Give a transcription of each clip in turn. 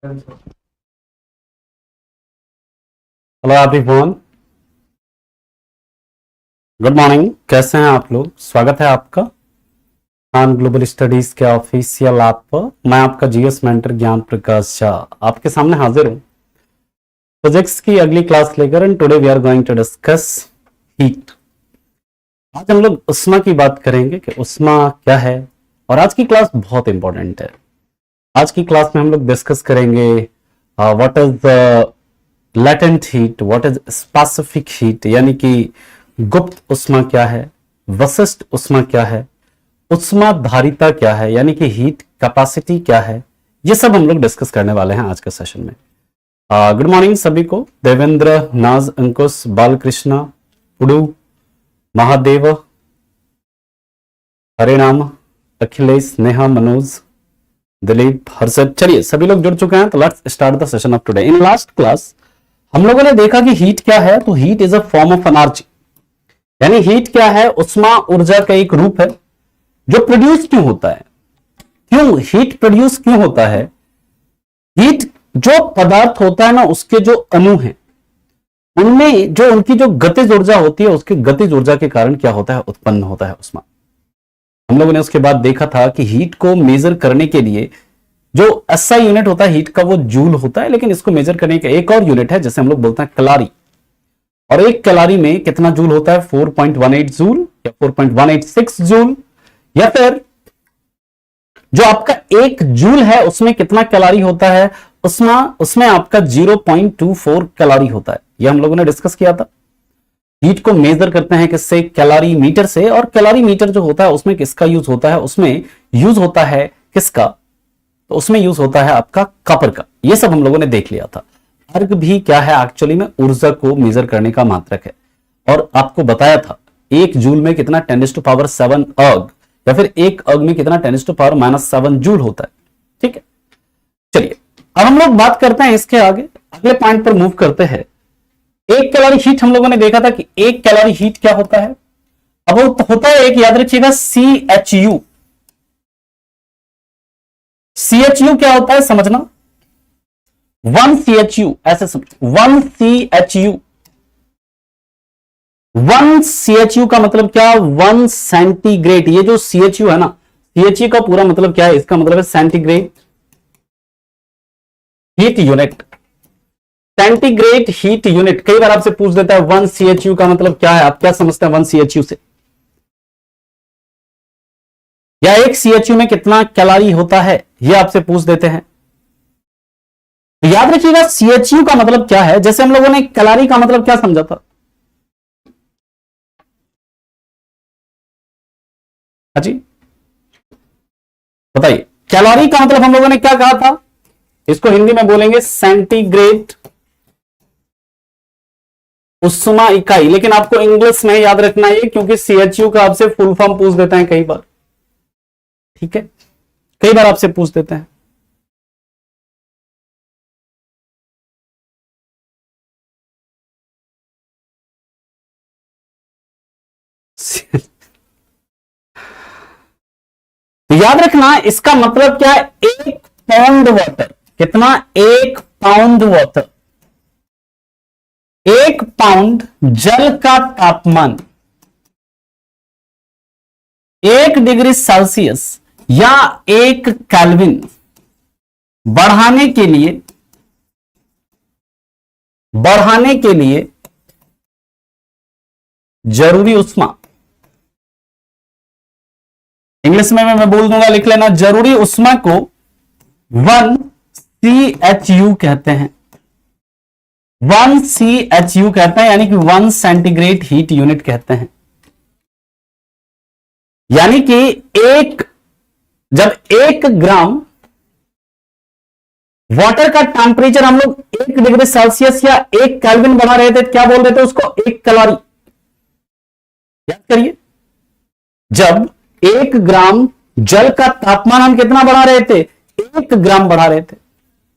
Hello everyone, good morning. कैसे हैं आप लोग? स्वागत है आपका खान ग्लोबल स्टडीज के ऑफिशियल ऐप पर। मैं आपका जीएस मेंटर ज्ञान प्रकाश झा आपके सामने हाजिर हूं फिजिक्स की अगली क्लास लेकर। And today we are going to discuss heat. आज हम लोग उष्मा की बात करेंगे कि उष्मा क्या है, और आज की क्लास बहुत इंपॉर्टेंट है। आज की क्लास में हम लोग डिस्कस करेंगे what is latent heat, what is specific heat, यानी कि गुप्त उष्मा क्या है, विशिष्ट उष्मा क्या है, उष्मा धारिता क्या है, यानी कि हीट कैपेसिटी क्या है। ये सब हम लोग डिस्कस करने वाले हैं आज के सेशन में। गुड मॉर्निंग सभी को। देवेंद्र, नाज, अंकुश, बालकृष्ण, पुडू, महादेव, हरिनाम, अखिलेश, नेहा, मनोज, दिलीप, हर्षद। चलिए सभी लोग जुड़ चुके हैं, तो let's start the session of today. In last class हम लोगों ने देखा कि हीट क्या है। तो heat is a form of energy, यानी हीट क्या है? उष्मा ऊर्जा का एक रूप है जो प्रोड्यूस क्यों होता है। क्यों हीट प्रोड्यूस क्यों होता है? हीट जो पदार्थ होता है ना, उसके जो अणु हैं उनमें जो उनकी जो गतिज ऊर्जा होती है, उसकी गतिज ऊर्जा के कारण क्या होता है? उत्पन्न होता है उष्मा। हम लोगों ने उसके बाद देखा था कि हीट को मेजर करने के लिए जो एसआई यूनिट होता है हीट का, वो जूल होता है, लेकिन इसको मेजर करने का एक और यूनिट है जिसे हम लोग बोलते हैं कैलोरी। और एक कैलोरी में कितना जूल होता है? 4.18 जूल या 4.186 जूल, या फिर जो आपका एक जूल है उसमें कितना कैलोरी होता है? उसमें आपका 0.24 कैलोरी होता है। यह हम लोगों ने डिस्कस किया था। हीट को मेजर करते हैं किससे? कैलोरी मीटर से। और कैलोरी मीटर जो होता है उसमें किसका यूज होता है? उसमें यूज होता है किसका? तो उसमें यूज होता है आपका कॉपर का। यह सब हम लोगों ने देख लिया था। अर्ग भी क्या है? एक्चुअली में ऊर्जा को मेजर करने का मात्रक है। और आपको बताया था एक जूल में कितना 10⁻7 अर्ग, या फिर एक अर्ग में कितना 10⁻⁻7 जूल होता है। ठीक है, चलिए अब हम लोग बात करते हैं इसके आगे, अगले पॉइंट पर मूव करते हैं। एक कैलोरी हीट हम लोगों ने देखा था कि एक कैलोरी हीट क्या होता है। अब वो होता है एक, याद रखिएगा, CHU। CHU क्या होता है समझना। 1 CHU ऐसे समझ, 1 CHU। 1 CHU का मतलब क्या? 1 सेंटीग्रेड। ये जो CHU है ना, CHU का पूरा मतलब क्या है? इसका मतलब है centigrade heat unit. Centigrade heat unit. कई बार आपसे पूछ देता है 1 CHU का मतलब क्या है। आप क्या समझते हैं 1 CHU से? या एक CHU में कितना कैलोरी होता है, यह आपसे पूछ देते हैं। तो याद रखिएगा CHU का मतलब क्या है। जैसे हम लोगों ने कैलोरी का मतलब क्या समझा था? हाँ जी बताइए, कैलोरी का मतलब हम लोगों ने क्या कहा था? इसको हिंदी में बोलेंगे सेंटीग्रेड उष्मा इकाई। लेकिन आपको इंग्लिश में याद रखना है, क्योंकि CHU का आपसे फुल फॉर्म पूछ देते हैं कई बार। ठीक है, कई बार आपसे पूछ देते हैं। तो याद रखना इसका मतलब क्या है? 1 पाउंड वाटर। कितना? 1 पाउंड वाटर। 1 पाउंड जल का तापमान 1 डिग्री सेल्सियस या 1 केल्विन बढ़ाने के लिए जरूरी उष्मा। इंग्लिश में मैं बोल दूंगा, लिख लेना। जरूरी उष्मा को 1 CHU कहते हैं। 1 CHU कहते हैं, यानी कि 1 सेंटीग्रेड हीट यूनिट कहते हैं। यानी कि जब 1 ग्राम वाटर का टेम्परेचर हम लोग 1 डिग्री सेल्सियस या 1 केल्विन बढ़ा रहे थे, क्या बोल रहे थे उसको? 1 कैलोरी। याद करिए, जब 1 ग्राम जल का तापमान हम कितना बढ़ा रहे थे? 1 ग्राम बढ़ा रहे थे,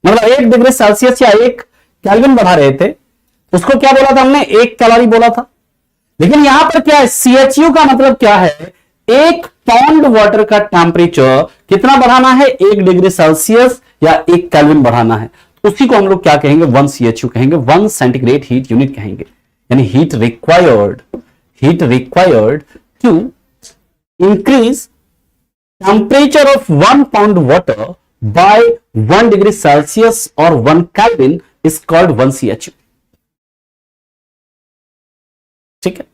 मतलब 1 डिग्री सेल्सियस या 1 केल्विन बढ़ा रहे थे। उसको क्या बोला था हमने? 1 कैलोरी बोला था। लेकिन यहां पर क्या है? CHU का मतलब क्या है? एक पाउंड वाटर का टेम्परेचर कितना बढ़ाना है, 1 डिग्री सेल्सियस या 1 केल्विन बढ़ाना है, उसी को हम लोग क्या कहेंगे, 1 CHU कहेंगे, 1 सेंटीग्रेड हीट यूनिट कहेंगे। यानी heat required to increase temperature of 1 pound water by 1 degree Celsius और 1 केल्विन इज कॉल्ड 1 CHU। ठीक है,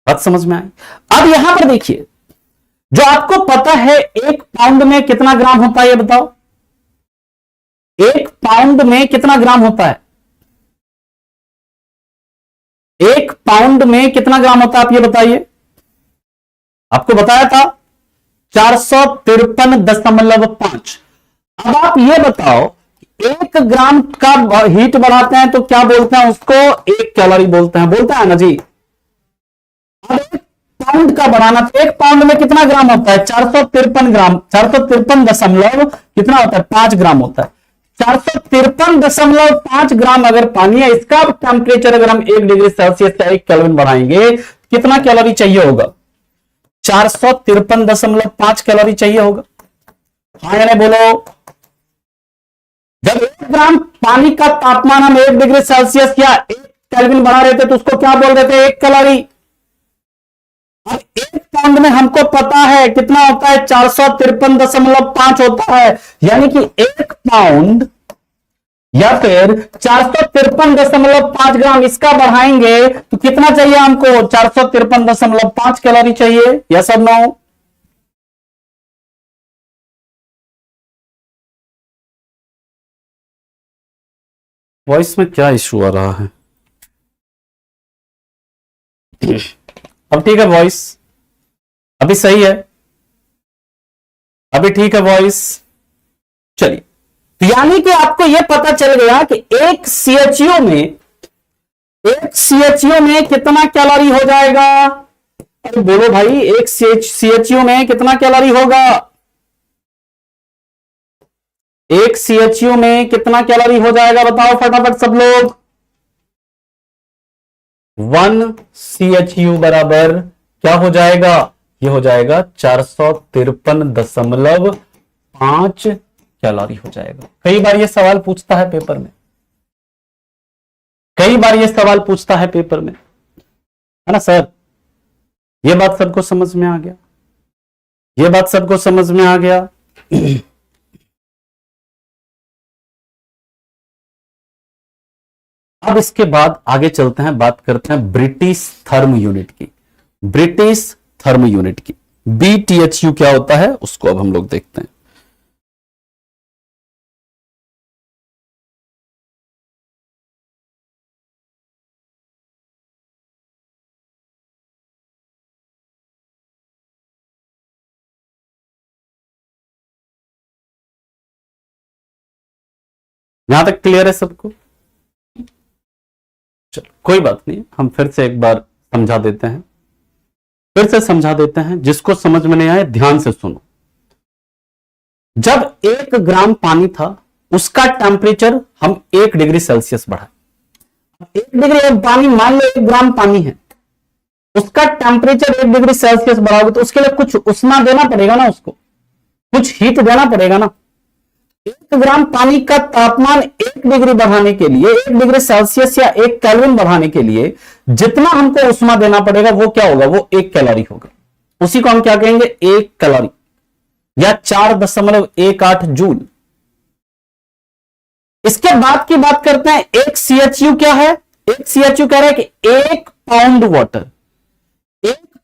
बात समझ में आई। अब यहां पर देखिए, जो आपको पता है 1 पाउंड में कितना ग्राम होता है, ये बताओ। 1 पाउंड में कितना ग्राम होता है, 1 पाउंड में कितना ग्राम होता है, आप ये बताइए। आपको बताया था 453.5। अब आप ये बताओ, 1 ग्राम का हीट बढ़ाते हैं तो क्या बोलते हैं उसको, 1 कैलोरी बोलते हैं ना जी। अब 1 पाउंड का बढ़ाना, तो 1 पाउंड में कितना ग्राम होता है, 453 ग्राम, 453 दशमलव कितना होता है, 5 ग्राम होता है। 453.5 ग्राम अगर पानी है, इसका टेम्परेचर अगर हम 1 डिग्री सेल्सियस से 1 केल्विन बढ़ाएंगे, कितना कैलोरी चाहिए होगा, 453.5 कैलोरी चाहिए होगा। हाँ या नहीं बोलो। जब 1 ग्राम पानी का तापमान हम 1 डिग्री सेल्सियस या 1 केल्विन बढ़ा रहे थे तो उसको क्या बोल रहे थे, 1 कैलोरी। अब 1 पाउंड में हमको पता है कितना होता है, 453.5 होता है। यानी कि 1 पाउंड या फिर 453.5 ग्राम इसका बढ़ाएंगे तो कितना चाहिए हमको, 453.5 कैलोरी चाहिए। या सब नो। वॉइस में क्या इशू आ रहा है? अब ठीक है वॉइस, अभी सही है, अभी ठीक है वॉइस। चलिए, तो यानी कि आपको यह पता चल गया कि 1 CHU में कितना कैलोरी हो जाएगा। अरे बोलो भाई, 1 CHU में कितना कैलोरी होगा, 1 CHU में कितना कैलोरी हो जाएगा, बताओ फटाफट सब लोग। 1 CHU बराबर क्या हो जाएगा, ये हो जाएगा 453.5 कैलोरी हो जाएगा। कई बार ये सवाल पूछता है पेपर में, है ना सर। ये बात सबको समझ में आ गया, अब इसके बाद आगे चलते हैं, बात करते हैं ब्रिटिश थर्म यूनिट की। BTHU क्या होता है उसको अब हम लोग देखते हैं। यहां तक क्लियर है सबको? चलो कोई बात नहीं, हम फिर से एक बार समझा देते हैं, जिसको समझ में नहीं आए ध्यान से सुनो। जब 1 ग्राम पानी था, उसका टेम्परेचर हम 1 डिग्री सेल्सियस बढ़ाए। 1 डिग्री पानी, मान लो 1 ग्राम पानी है, उसका टेम्परेचर 1 डिग्री सेल्सियस बढ़ाओगे तो उसके लिए कुछ उष्मा देना पड़ेगा ना, उसको कुछ हीट देना पड़ेगा ना। 1 ग्राम पानी का तापमान 1 डिग्री बढ़ाने के लिए, 1 डिग्री सेल्सियस या 1 केल्विन बढ़ाने के लिए जितना हमको उष्मा देना पड़ेगा वो क्या होगा, वो 1 कैलोरी होगा। उसी को हम क्या कहेंगे, 1 कैलोरी या 4.18 जूल। इसके बाद की बात करते हैं, 1 CHU क्या है। 1 CHU कह रहा है कि 1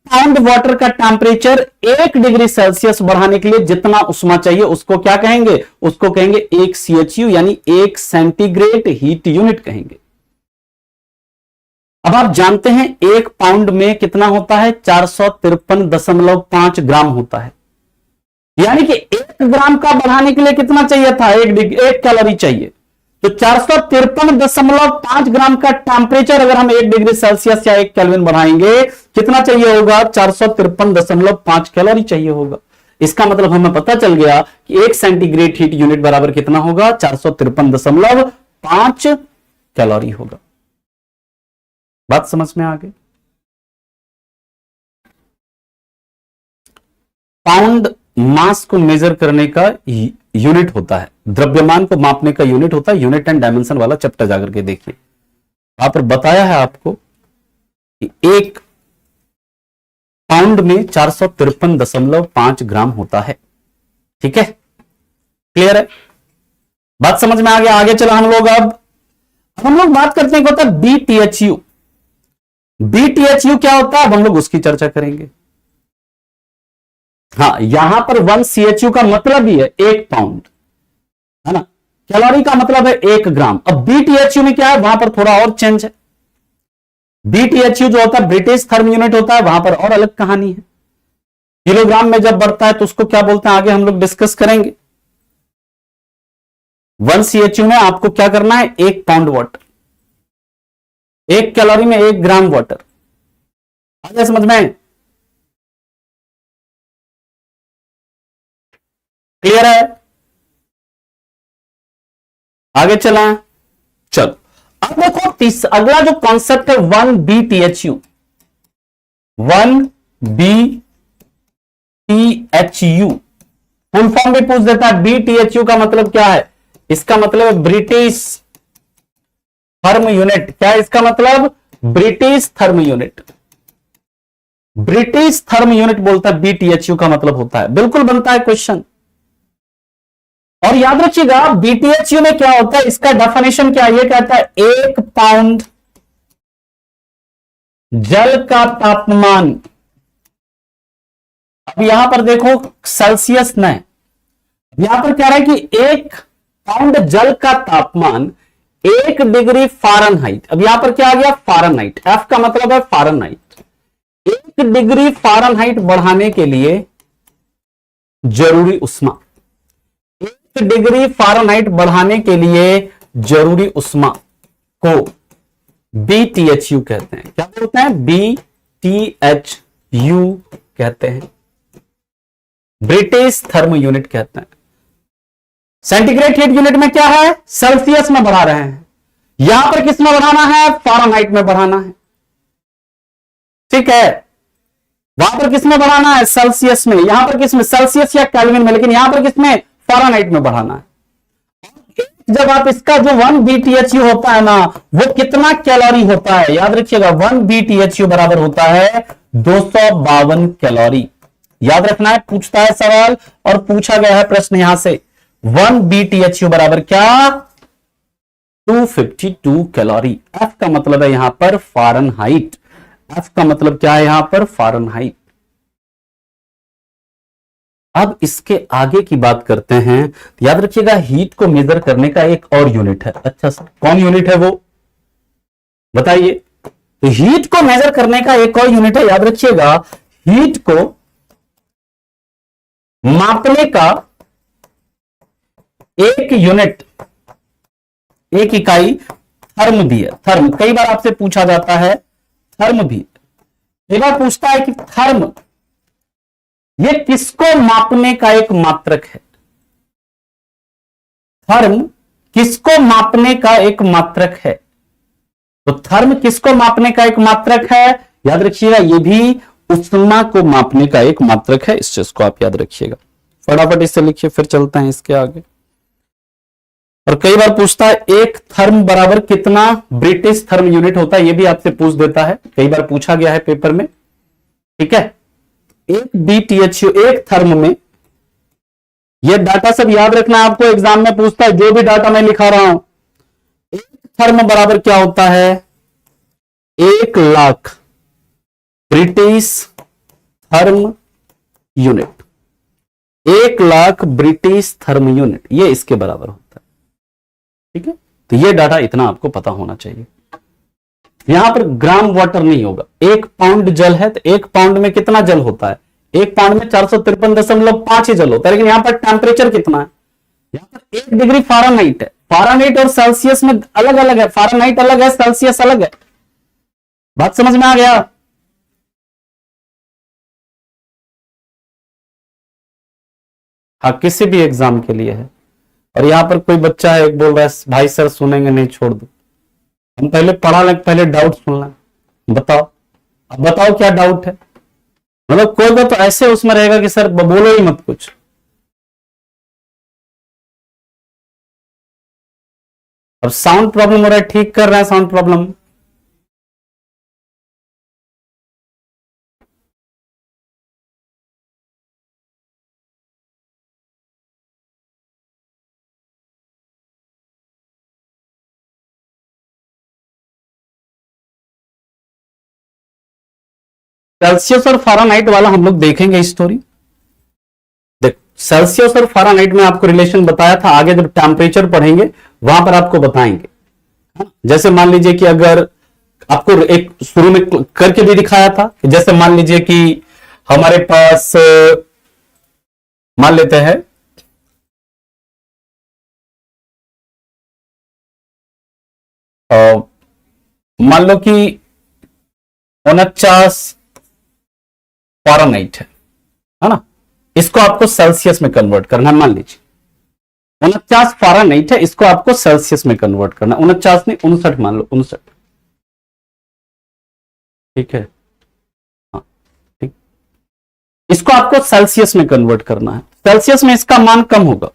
पाउंड वाटर का टेम्परेचर 1 डिग्री सेल्सियस बढ़ाने के लिए जितना उष्मा चाहिए उसको क्या कहेंगे, उसको कहेंगे 1 CHU, यानी 1 सेंटीग्रेड हीट यूनिट कहेंगे। अब आप जानते हैं 1 पाउंड में कितना होता है, 453.5 ग्राम होता है। यानी कि 1 ग्राम का बढ़ाने के लिए कितना चाहिए था, 1 कैलोरी चाहिए। तो 453.5 ग्राम का टेम्परेचर अगर हम 1 डिग्री सेल्सियस या 1 केल्विन बढ़ाएंगे, कितना चाहिए होगा, 453.5 कैलोरी चाहिए होगा। इसका मतलब हमें पता चल गया कि 1 सेंटीग्रेड हीट यूनिट बराबर कितना होगा, 453.5 कैलोरी होगा। बात समझ में आ गई? पाउंड मास को मेजर करने का यूनिट होता है, द्रव्यमान को मापने का यूनिट होता है। यूनिट एंड डायमेंशन वाला चैप्टर जाकर के देखिए, वहां पर बताया है आपको कि एक पाउंड में 453.5 ग्राम होता है। ठीक है, क्लियर है, बात समझ में आ गया। आगे चला हम लोग, अब हम लोग बात करते हैं क्या होता है BTHU। BTHU क्या होता है, अब हम लोग उसकी चर्चा करेंगे। हाँ, यहां पर 1 CHU का मतलब ही है 1 पाउंड, है ना। कैलोरी का मतलब है 1 ग्राम। अब BTHU में क्या है, वहां पर थोड़ा और चेंज है। BTHU जो होता है ब्रिटिश थर्म यूनिट होता है, वहां पर और अलग कहानी है। किलोग्राम में जब बढ़ता है तो उसको क्या बोलते हैं, आगे हम लोग डिस्कस करेंगे। 1 CHU में आपको क्या करना है, 1 पाउंड वाटर, 1 कैलोरी में 1 ग्राम वाटर। आ गया समझ में, क्लियर है। आगे चला, चलो अब देखो अगला जो कॉन्सेप्ट है 1BTHU। 1BTHU फुल फॉर्म भी पूछ देता है। BTHU का मतलब क्या है, इसका मतलब है ब्रिटिश थर्म यूनिट। क्या है इसका मतलब, British therm unit. British therm unit बोलता है BTHU का मतलब होता है, बिल्कुल बनता है क्वेश्चन। और याद रखिएगा BTHU में क्या होता है, इसका डेफिनेशन क्या है, ये कहता है 1 पाउंड जल का तापमान। अब यहां पर देखो सेल्सियस नहीं, यहां पर कह रहा है कि 1 पाउंड जल का तापमान 1 डिग्री फ़ारेनहाइट। अब यहां पर क्या आ गया, फ़ारेनहाइट, F का मतलब है फ़ारेनहाइट। 1 डिग्री फ़ारेनहाइट बढ़ाने के लिए जरूरी उष्मा, 1 डिग्री फ़ारेनहाइट बढ़ाने के लिए जरूरी उष्मा को BTHU कहते हैं। क्या बोलते हैं, BTHU कहते हैं, ब्रिटिश थर्म यूनिट कहते हैं। सेंटीग्रेड हीट यूनिट में क्या है, सेल्सियस में बढ़ा रहे हैं, यहां पर किस में बढ़ाना है, फ़ारेनहाइट में बढ़ाना है। ठीक है, वहां पर किस में बढ़ाना है, सेल्सियस में, यहां पर किस में, सेल्सियस या केल्विन में, लेकिन यहां पर किस में, फ़ारेनहाइट में बढ़ाना है। जब आप इसका जो 1 BTHU होता है ना, वो कितना कैलोरी होता है, याद रखिएगा 1 BTHU बराबर होता है 252 कैलोरी। याद रखना है, पूछता है सवाल और पूछा गया है प्रश्न यहां से। 1 BTHU बराबर क्या, 252 कैलोरी। F का मतलब है यहां पर फ़ारेनहाइट। F का मतलब क्या है यहां पर, फ़ारेनहाइट। अब इसके आगे की बात करते हैं। याद रखिएगा हीट को मेजर करने का एक और यूनिट है। अच्छा सर, कौन यूनिट है वो बताइए। तो हीट को मेजर करने का एक और यूनिट है, याद रखिएगा हीट को मापने का एक यूनिट, एक इकाई थर्म भी है। थर्म कई बार आपसे पूछा जाता है, थर्म भी कई बार पूछता है कि थर्म ये किसको मापने का एक मात्रक है। थर्म किसको मापने का एक मात्रक है, तो थर्म किसको मापने का एक मात्रक है, याद रखिएगा ये भी उष्मा को मापने का एक मात्रक है। इस चीज को आप याद रखिएगा, फटाफट इसे लिखिए, फिर चलते हैं इसके आगे। और कई बार पूछता है एक थर्म बराबर कितना ब्रिटिश थर्म यूनिट होता है, ये भी आपसे पूछ देता है, कई बार पूछा गया है पेपर में। ठीक है, एक BTHU, एक थर्म में, ये डाटा सब याद रखना है आपको, एग्जाम में पूछता है जो भी डाटा मैं लिखा रहा हूं। एक थर्म बराबर क्या होता है, 1 lakh British therm unit. 1 lakh British therm unit, ये इसके बराबर होता है। ठीक है, तो ये डाटा इतना आपको पता होना चाहिए। यहां पर ग्राम वाटर नहीं होगा, 1 पाउंड जल है तो 1 पाउंड में कितना जल होता है, 1 पाउंड में 453.5 ही जल होता है। लेकिन यहां पर टेम्परेचर कितना है, यहां पर 1 डिग्री फ़ारेनहाइट है। फ़ारेनहाइट और सेल्सियस में अलग अलग है, फ़ारेनहाइट अलग है, सेल्सियस अलग है। बात समझ में आ गया। हाँ, किसी भी एग्जाम के लिए है। और यहां पर कोई बच्चा है, एक बोल रहा है भाई सर सुनेंगे नहीं, छोड़ दो, हम पहले पढ़ा लें, पहले डाउट सुन लें। बताओ, अब बताओ क्या डाउट है, मतलब कोई बात तो ऐसे उसमें रहेगा कि सर बोलो ही मत कुछ। अब साउंड प्रॉब्लम हो रहा है, ठीक कर रहे हैं साउंड प्रॉब्लम। सेल्सियस और फ़ारेनहाइट वाला हम लोग देखेंगे स्टोरी। देख, सेल्सियस और फ़ारेनहाइट में आपको रिलेशन बताया था, आगे जब टेम्परेचर पढ़ेंगे वहां पर आपको बताएंगे। जैसे मान लीजिए कि अगर आपको एक शुरू में करके भी दिखाया था कि जैसे मान लीजिए कि हमारे पास मान लेते हैं मान लो कि 49 फ़ारेनहाइट है ना, इसको आपको सेल्सियस में कन्वर्ट करना है। मान लीजिए 49 फ़ारेनहाइट है, इसको आपको सेल्सियस में कन्वर्ट करना है। 49 नहीं 59 मान लो, 59। ठीक है, हाँ ठीक। इसको आपको सेल्सियस में कन्वर्ट करना है। सेल्सियस में इसका मान कम होगा।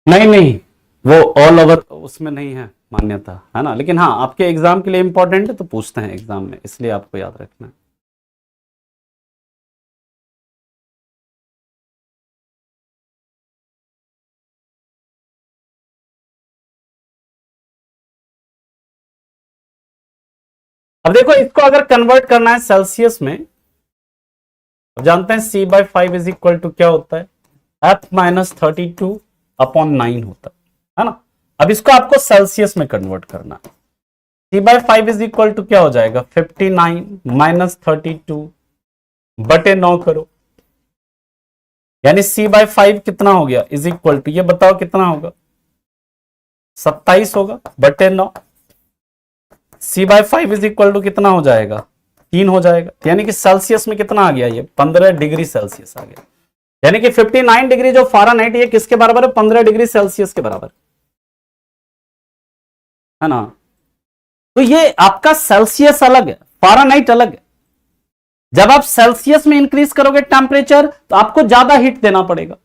नहीं नहीं, वो ऑल ओवर उसमें नहीं है मान्यता, है ना, लेकिन हाँ आपके एग्जाम के लिए इंपॉर्टेंट है तो पूछते हैं एग्जाम में, इसलिए आपको याद रखना है। अब देखो, इसको अगर कन्वर्ट करना है सेल्सियस में, अब जानते हैं C/5 इज इक्वल टू क्या होता है, F-32/9 होता है ना। अब इसको आपको सेल्सियस में कन्वर्ट करना है। C/5 इज इक्वल टू क्या हो जाएगा, 59 माइनस 32/9 करो, यानी C/5 कितना हो गया, इज इक्वल टू, ये बताओ कितना होगा, 27 होगा बटे 9। C/5 इज इक्वल टू कितना हो जाएगा, 3 हो जाएगा, यानी कि सेल्सियस में कितना आ गया, ये 15 डिग्री सेल्सियस आ गया। यानी कि 59 डिग्री जो फ़ारेनहाइट, ये किसके बराबर है, 15 डिग्री सेल्सियस के बराबर है ना। तो ये आपका सेल्सियस अलग है, फ़ारेनहाइट अलग है। जब आप सेल्सियस में इंक्रीज करोगे टेम्परेचर तो आपको ज्यादा हीट देना पड़ेगा,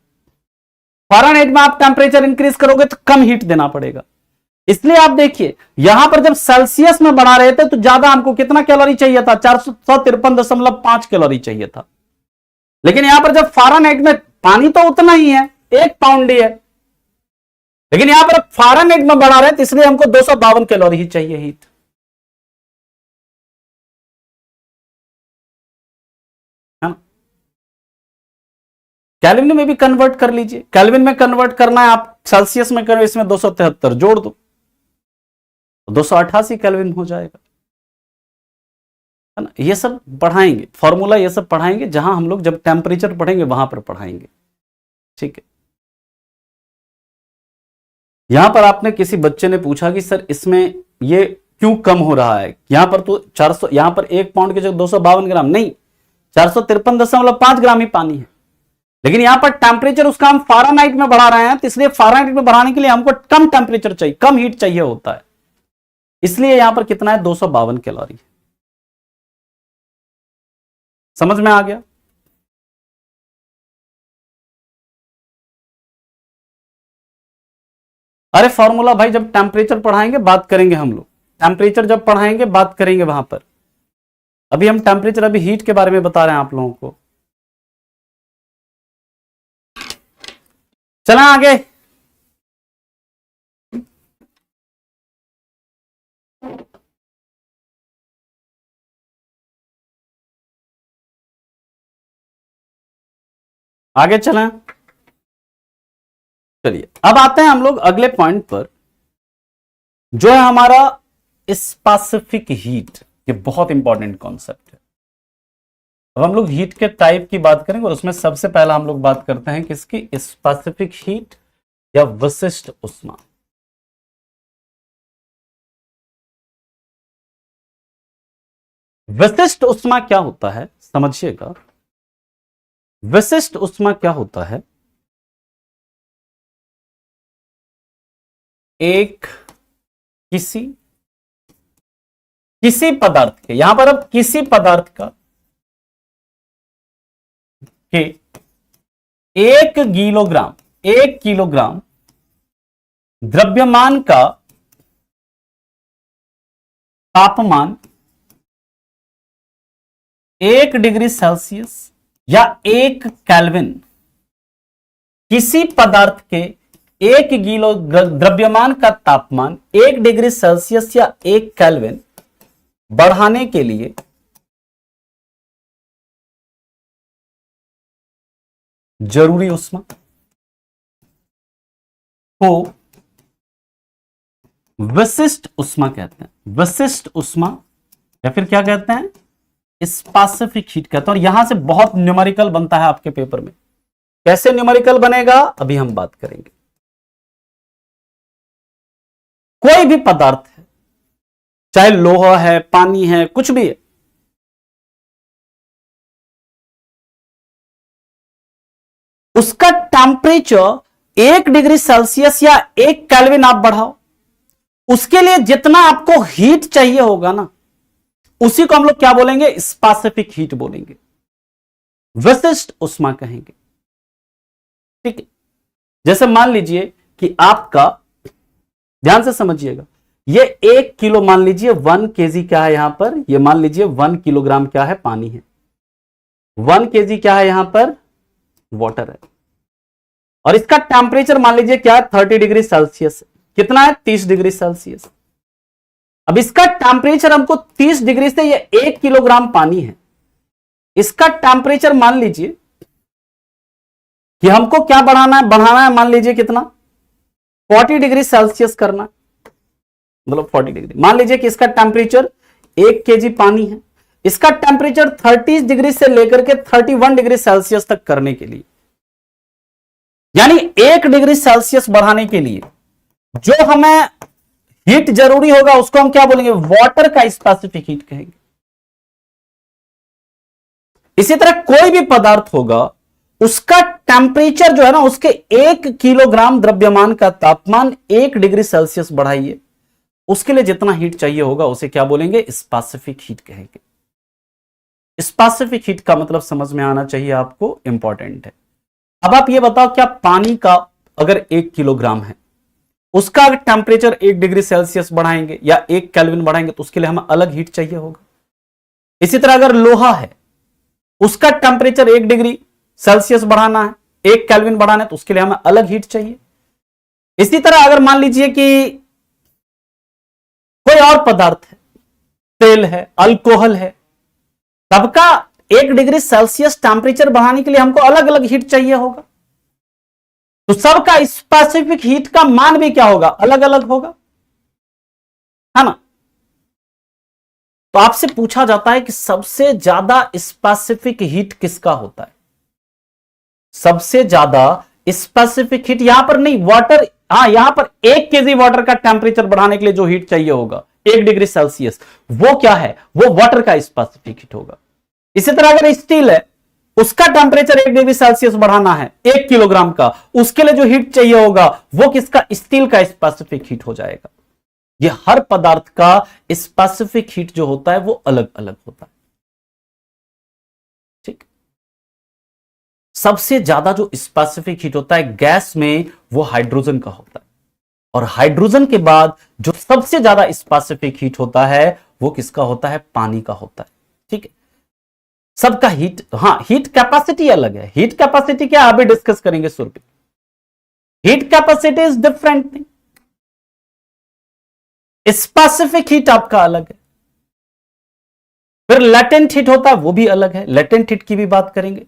फ़ारेनहाइट में आप टेम्परेचर इंक्रीज करोगे तो कम हीट देना पड़ेगा। इसलिए आप देखिए यहां पर जब सेल्सियस में बढ़ा रहे थे तो ज्यादा हमको कितना कैलोरी चाहिए था, 453.5 कैलोरी चाहिए था। लेकिन यहां पर जब फ़ारेनहाइट में, पानी तो उतना ही है, 1 पाउंड ही है, लेकिन यहां पर फ़ारेनहाइट में बढ़ा रहे थे इसलिए हमको 252 कैलोरी ही चाहिए हीट, है ना। केल्विन में भी कन्वर्ट कर लीजिए, केल्विन में कन्वर्ट करना है आप, सेल्सियस में करो, इसमें 273 जोड़ दो, 288 केल्विन हो जाएगा, है ना। ये सब पढ़ाएंगे फॉर्मूला, ये सब पढ़ाएंगे जहां हम लोग जब टेम्परेचर पढ़ेंगे वहां पर पढ़ाएंगे, ठीक है। यहां पर आपने किसी बच्चे ने पूछा कि सर इसमें ये क्यों कम हो रहा है, यहां पर तो 400, यहां पर 1 पाउंड के जगह 252 ग्राम नहीं, 453.5 ग्राम ही पानी है, लेकिन यहां पर टेम्परेचर उसका हम फ़ारेनहाइट में बढ़ा रहे हैं, तो इसलिए फ़ारेनहाइट में बढ़ाने के लिए हमको कम टेम्परेचर चाहिए, कम हीट चाहिए होता है, इसलिए यहां पर कितना है, 252 कैलोरी। समझ में आ गया। अरे फॉर्मूला भाई जब टेम्परेचर पढ़ाएंगे बात करेंगे हम लोग, टेम्परेचर जब पढ़ाएंगे बात करेंगे वहां पर, अभी हम टेम्परेचर, अभी हीट के बारे में बता रहे हैं आप लोगों को। चला आगे, आगे चलें। चलिए अब आते हैं हम लोग अगले पॉइंट पर, जो है हमारा स्पेसिफिक हीट। ये बहुत इंपॉर्टेंट कॉन्सेप्ट है। अब हम लोग हीट के टाइप की बात करेंगे और उसमें सबसे पहला हम लोग बात करते हैं किसकी, स्पेसिफिक हीट या विशिष्ट उष्मा। विशिष्ट उष्मा क्या होता है समझिएगा, विशिष्ट उष्मा क्या होता है, एक किसी किसी पदार्थ के, यहां पर अब किसी पदार्थ का के 1 किलोग्राम द्रव्यमान का तापमान 1 डिग्री सेल्सियस या 1 केल्विन, किसी पदार्थ के 1 किलो द्रव्यमान का तापमान 1 डिग्री सेल्सियस या 1 केल्विन बढ़ाने के लिए जरूरी उष्मा को विशिष्ट उष्मा कहते हैं। विशिष्ट उष्मा या फिर क्या कहते हैं, स्पेसिफिक हीट कहते हैं। और यहां से बहुत न्यूमेरिकल बनता है आपके पेपर में। कैसे न्यूमेरिकल बनेगा अभी हम बात करेंगे। कोई भी पदार्थ है, चाहे लोहा है, पानी है, कुछ भी है, उसका टेम्परेचर 1 डिग्री सेल्सियस या 1 केल्विन आप बढ़ाओ, उसके लिए जितना आपको हीट चाहिए होगा ना, उसी को हम लोग क्या बोलेंगे, स्पेसिफिक हीट बोलेंगे, विशिष्ट उष्मा कहेंगे। ठीक है। जैसे मान लीजिए कि आपका, ध्यान से समझिएगा, ये 1 किलो, मान लीजिए 1 केजी क्या है यहां पर, ये मान लीजिए 1 किलोग्राम क्या है, पानी है। 1 केजी क्या है यहां पर, वाटर है। और इसका टेम्परेचर मान लीजिए क्या है, 30 डिग्री सेल्सियस। कितना है, 30 डिग्री सेल्सियस। अब इसका टेम्परेचर हमको 30 डिग्री से, ये 1 किलोग्राम पानी है, इसका टेम्परेचर मान लीजिए कि हमको क्या बढ़ाना है मान लीजिए कितना, 40 डिग्री सेल्सियस करना, मतलब 40 डिग्री। मान लीजिए कि इसका टेम्परेचर 1 केजी पानी है, इसका टेम्परेचर 30 डिग्री से लेकर के 31 डिग्री सेल्सियस तक करने के लिए, यानी 1 डिग्री सेल्सियस बढ़ाने के लिए जो हमें हीट जरूरी होगा, उसको हम क्या बोलेंगे, वाटर का स्पेसिफिक हीट कहेंगे। इसी तरह कोई भी पदार्थ होगा, उसका टेम्परेचर जो है ना, उसके 1 किलोग्राम द्रव्यमान का तापमान 1 डिग्री सेल्सियस बढ़ाइए, उसके लिए जितना हीट चाहिए होगा उसे क्या बोलेंगे, स्पेसिफिक हीट कहेंगे। स्पेसिफिक हीट का मतलब समझ में आना चाहिए आपको, इंपॉर्टेंट है। अब आप ये बताओ, क्या पानी का अगर 1 किलोग्राम है, उसका अगर टेम्परेचर 1 डिग्री सेल्सियस बढ़ाएंगे या 1 केल्विन बढ़ाएंगे तो उसके लिए हमें अलग हीट चाहिए होगा। इसी तरह अगर लोहा है, उसका टेम्परेचर 1 डिग्री सेल्सियस बढ़ाना है, 1 केल्विन बढ़ाना है, तो उसके लिए हमें अलग हीट चाहिए। इसी तरह अगर मान लीजिए कि कोई और पदार्थ है, तेल है, अल्कोहल है, सबका 1 डिग्री सेल्सियस टेम्परेचर बढ़ाने के लिए हमको अलग अलग हीट चाहिए होगा, तो सबका स्पेसिफिक हीट का मान भी क्या होगा, अलग अलग होगा, है ना। तो आपसे पूछा जाता है कि सबसे ज्यादा स्पेसिफिक हीट किसका होता है। सबसे ज्यादा स्पेसिफिक हीट यहां पर नहीं, वाटर, हां यहां पर 1 केजी वाटर का टेम्परेचर बढ़ाने के लिए जो हीट चाहिए होगा 1 डिग्री सेल्सियस, वो क्या है, वो वाटर का स्पेसिफिक हीट होगा। इसी तरह अगर स्टील है, उसका टेम्परेचर 1 डिग्री सेल्सियस बढ़ाना है 1 किलोग्राम का, उसके लिए जो हीट चाहिए होगा वो किसका, स्टील का स्पेसिफिक हीट हो जाएगा। ये हर पदार्थ का स्पेसिफिक हीट जो होता है वो अलग अलग होता है। ठीक। सबसे ज्यादा जो स्पेसिफिक हीट होता है गैस में, वो हाइड्रोजन का होता है। और हाइड्रोजन के बाद जो सबसे ज्यादा स्पेसिफिक हीट होता है वो किसका होता है, पानी का होता है। ठीक है। सबका हीट, हाँ हीट कैपेसिटी अलग है। हीट कैपेसिटी क्या अभी डिस्कस करेंगे Surbhi. Heat capacity is different thing, specific heat आपका अलग है। फिर लेटेंट हीट होता है, वो भी अलग है, लेटेंट हीट की भी बात करेंगे।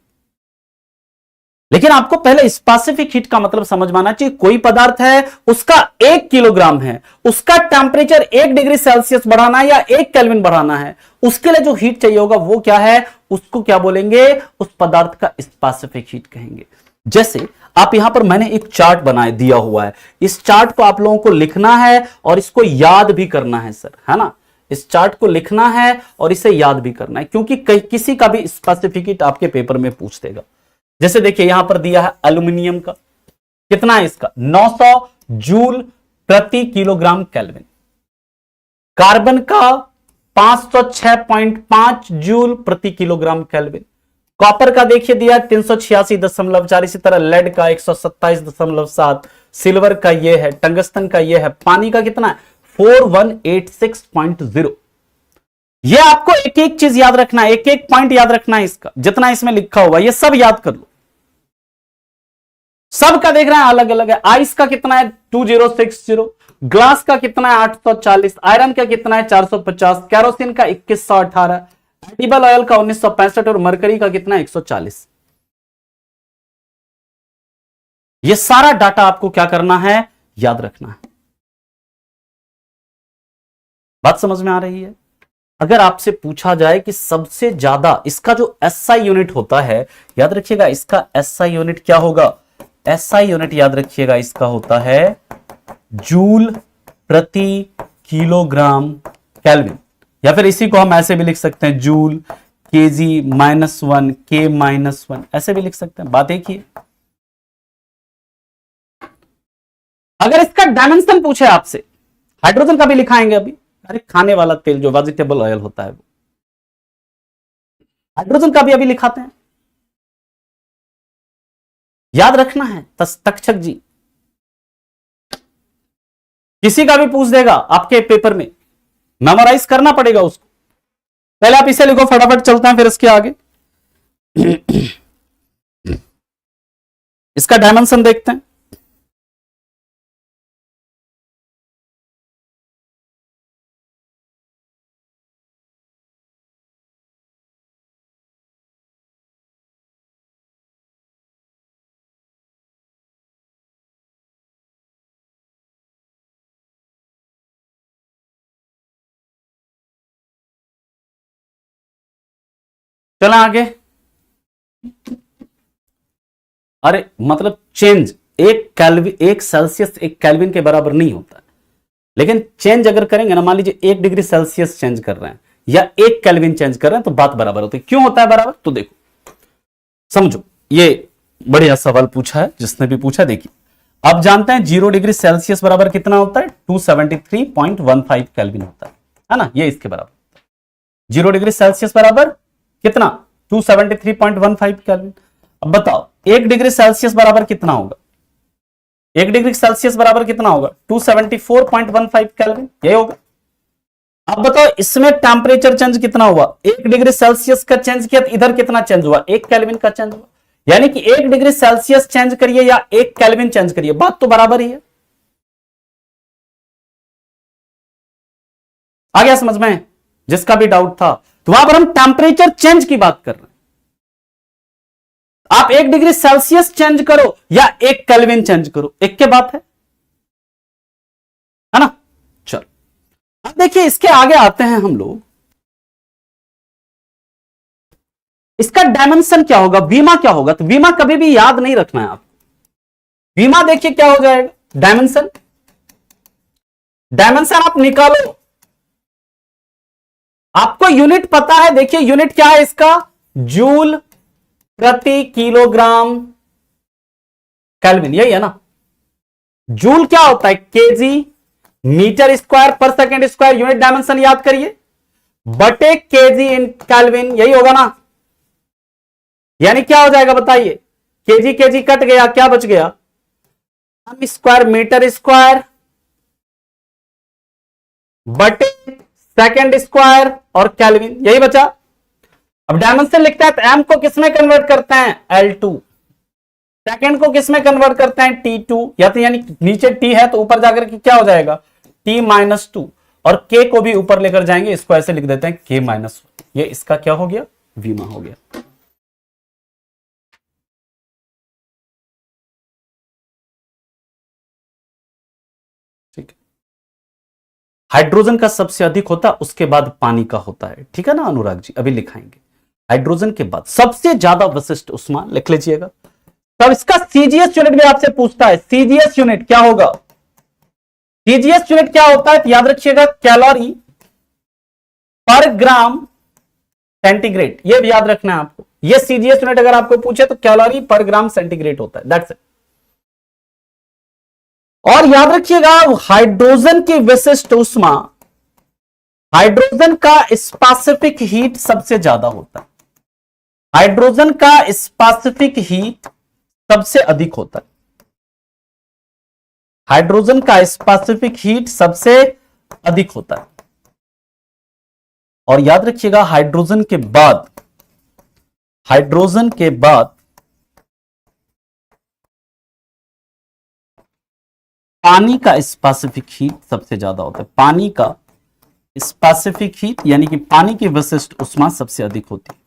लेकिन आपको पहले स्पेसिफिक हीट का मतलब समझ में आना चाहिए। कोई पदार्थ है, उसका 1 किलोग्राम है, उसका टेम्परेचर 1 डिग्री सेल्सियस बढ़ाना है या 1 केल्विन बढ़ाना है, उसके लिए जो हीट चाहिए होगा वो क्या है, उसको क्या बोलेंगे, उस पदार्थ का स्पेसिफिक हीट कहेंगे। जैसे आप यहां पर मैंने एक चार्ट बनाए दिया हुआ है, इस चार्ट को आप लोगों को लिखना है और इसको याद भी करना है सर, है ना। इस चार्ट को लिखना है और इसे याद भी करना है, क्योंकि किसी का भी स्पेसिफिक हीट आपके पेपर में पूछ देगा। जैसे देखिए यहां पर दिया है एल्यूमिनियम का, कितना है इसका, 900 जूल प्रति किलोग्राम केल्विन। कार्बन का 506.5 जूल प्रति किलोग्राम केल्विन। कॉपर का देखिए दिया 386.4, इसी तरह लेड का 127.7, सिल्वर का ये है, टंगस्टन का ये है, पानी का कितना है 4186.0। ये आपको एक एक चीज याद रखना है, एक एक पॉइंट याद रखना है, इसका जितना इसमें लिखा हुआ ये सब याद कर लो। सबका देख रहे हैं अलग अलग है। आइस का कितना है 2060, ग्लास का कितना है 840, आयरन का कितना है 450, कैरोसिन का 2118, एडिबल ऑयल का 1965 और मरकरी का कितना है 140। ये सारा डाटा आपको क्या करना है, याद रखना है। बात समझ में आ रही है? अगर आपसे पूछा जाए कि सबसे ज्यादा इसका जो एसआई यूनिट होता है, याद रखिएगा इसका एसआई यूनिट क्या होगा, एसआई यूनिट याद रखिएगा इसका होता है जूल प्रति किलोग्राम केल्विन, या फिर इसी को हम ऐसे भी लिख सकते हैं जूल केजी -1 के -1, ऐसे भी लिख सकते हैं। बात एक ही है। अगर इसका डायमेंशन पूछे आपसे, हाइड्रोजन का भी लिखाएंगे अभी, अरे खाने वाला तेल जो वेजिटेबल ऑयल होता है वो, हाइड्रोजन का भी अभी लिखाते हैं, याद रखना है तक्षक जी। किसी का भी पूछ देगा आपके पेपर में, मेमोराइज करना पड़ेगा उसको। पहले आप इसे लिखो, फटाफट चलते हैं फिर इसके आगे। इसका डायमेंशन देखते हैं। चला आगे। अरे मतलब चेंज एक सेल्सियस एक केल्विन के बराबर नहीं होता है, लेकिन चेंज अगर करेंगे ना, मान लीजिए 1 डिग्री सेल्सियस चेंज कर रहे हैं या 1 केल्विन चेंज कर रहे हैं तो बात बराबर होती है। क्यों होता है बराबर, तो देखो समझो, ये बढ़िया सवाल पूछा है जिसने भी पूछा। देखिए अब जानते हैं 0 डिग्री सेल्सियस बराबर कितना होता है 273.15 केल्विन होता है ना, ये इसके बराबर होता है। 0 डिग्री सेल्सियस बराबर कितना 273.15 केल्विन। अब बताओ 1 डिग्री सेल्सियस बराबर कितना होगा, 1 डिग्री सेल्सियस बराबर कितना होगा 274.15 केल्विन, यही होगा। अब बताओ इसमें टेम्परेचर चेंज कितना हुआ, 1 डिग्री सेल्सियस का चेंज किया तो इधर कितना चेंज हुआ, 1 केल्विन का चेंज हुआ। यानी कि 1 डिग्री सेल्सियस चेंज करिए या 1 केल्विन चेंज करिए, बात तो बराबर ही है। आ गया समझ में? जिसका भी डाउट था, तो वहां पर हम टेम्परेचर चेंज की बात कर रहे हैं। आप 1 डिग्री सेल्सियस चेंज करो या 1 केल्विन चेंज करो, एक के बात है ना। चलो अब देखिए इसके आगे आते हैं हम लोग। इसका डायमेंशन क्या होगा, वीमा क्या होगा, तो वीमा कभी भी याद नहीं रखना है आप। वीमा देखिए क्या हो जाएगा, डायमेंशन, डायमेंशन आप निकालो, आपको यूनिट पता है। देखिए यूनिट क्या है इसका, जूल प्रति किलोग्राम केल्विन, यही है ना। जूल क्या होता है, केजी मीटर स्क्वायर पर सेकेंड स्क्वायर, यूनिट डायमेंशन याद करिए, बटे केजी इन केल्विन, यही होगा ना। यानी क्या हो जाएगा बताइए, केजी केजी कट गया, क्या बच गया, एम स्क्वायर मीटर स्क्वायर बटे सेकेंड स्क्वायर और केल्विन, यही बचा। अब डायमेंशन लिखता है तो एम को किसमें कन्वर्ट करते हैं L2, सेकेंड को किसमें कन्वर्ट करते हैं T2, या तो यानी नीचे T है तो ऊपर जाकर के क्या हो जाएगा T-2, और K को भी ऊपर लेकर जाएंगे, इसको ऐसे लिख देते हैं K-1, ये इसका क्या हो गया, वीमा हो गया। ठीक है, हाइड्रोजन का सबसे अधिक होता है, उसके बाद पानी का होता है, ठीक है ना अनुराग जी, अभी लिखाएंगे। हाइड्रोजन के बाद सबसे ज्यादा विशिष्ट उष्मा लिख लीजिएगा। तब इसका सीजीएस यूनिट भी आपसे पूछता है, सीजीएस यूनिट क्या होगा, सीजीएस यूनिट क्या होता है तो याद रखिएगा कैलोरी पर ग्राम सेंटीग्रेड, ये भी याद रखना है आपको। ये सीजीएस यूनिट अगर आपको पूछे तो कैलोरी पर ग्राम सेंटीग्रेड होता है, दैट्स इट। और याद रखिएगा हाइड्रोजन की विशिष्ट उष्मा हाइड्रोजन का स्पेसिफिक हीट सबसे ज्यादा होता है, हाइड्रोजन का स्पेसिफिक हीट सबसे अधिक होता है, हाइड्रोजन का स्पेसिफिक हीट सबसे अधिक होता है। और याद रखिएगा हाइड्रोजन के बाद पानी का स्पेसिफिक हीट सबसे ज्यादा होता है, पानी का स्पेसिफिक हीट यानी कि पानी की विशिष्ट ऊष्मा सबसे अधिक होती है।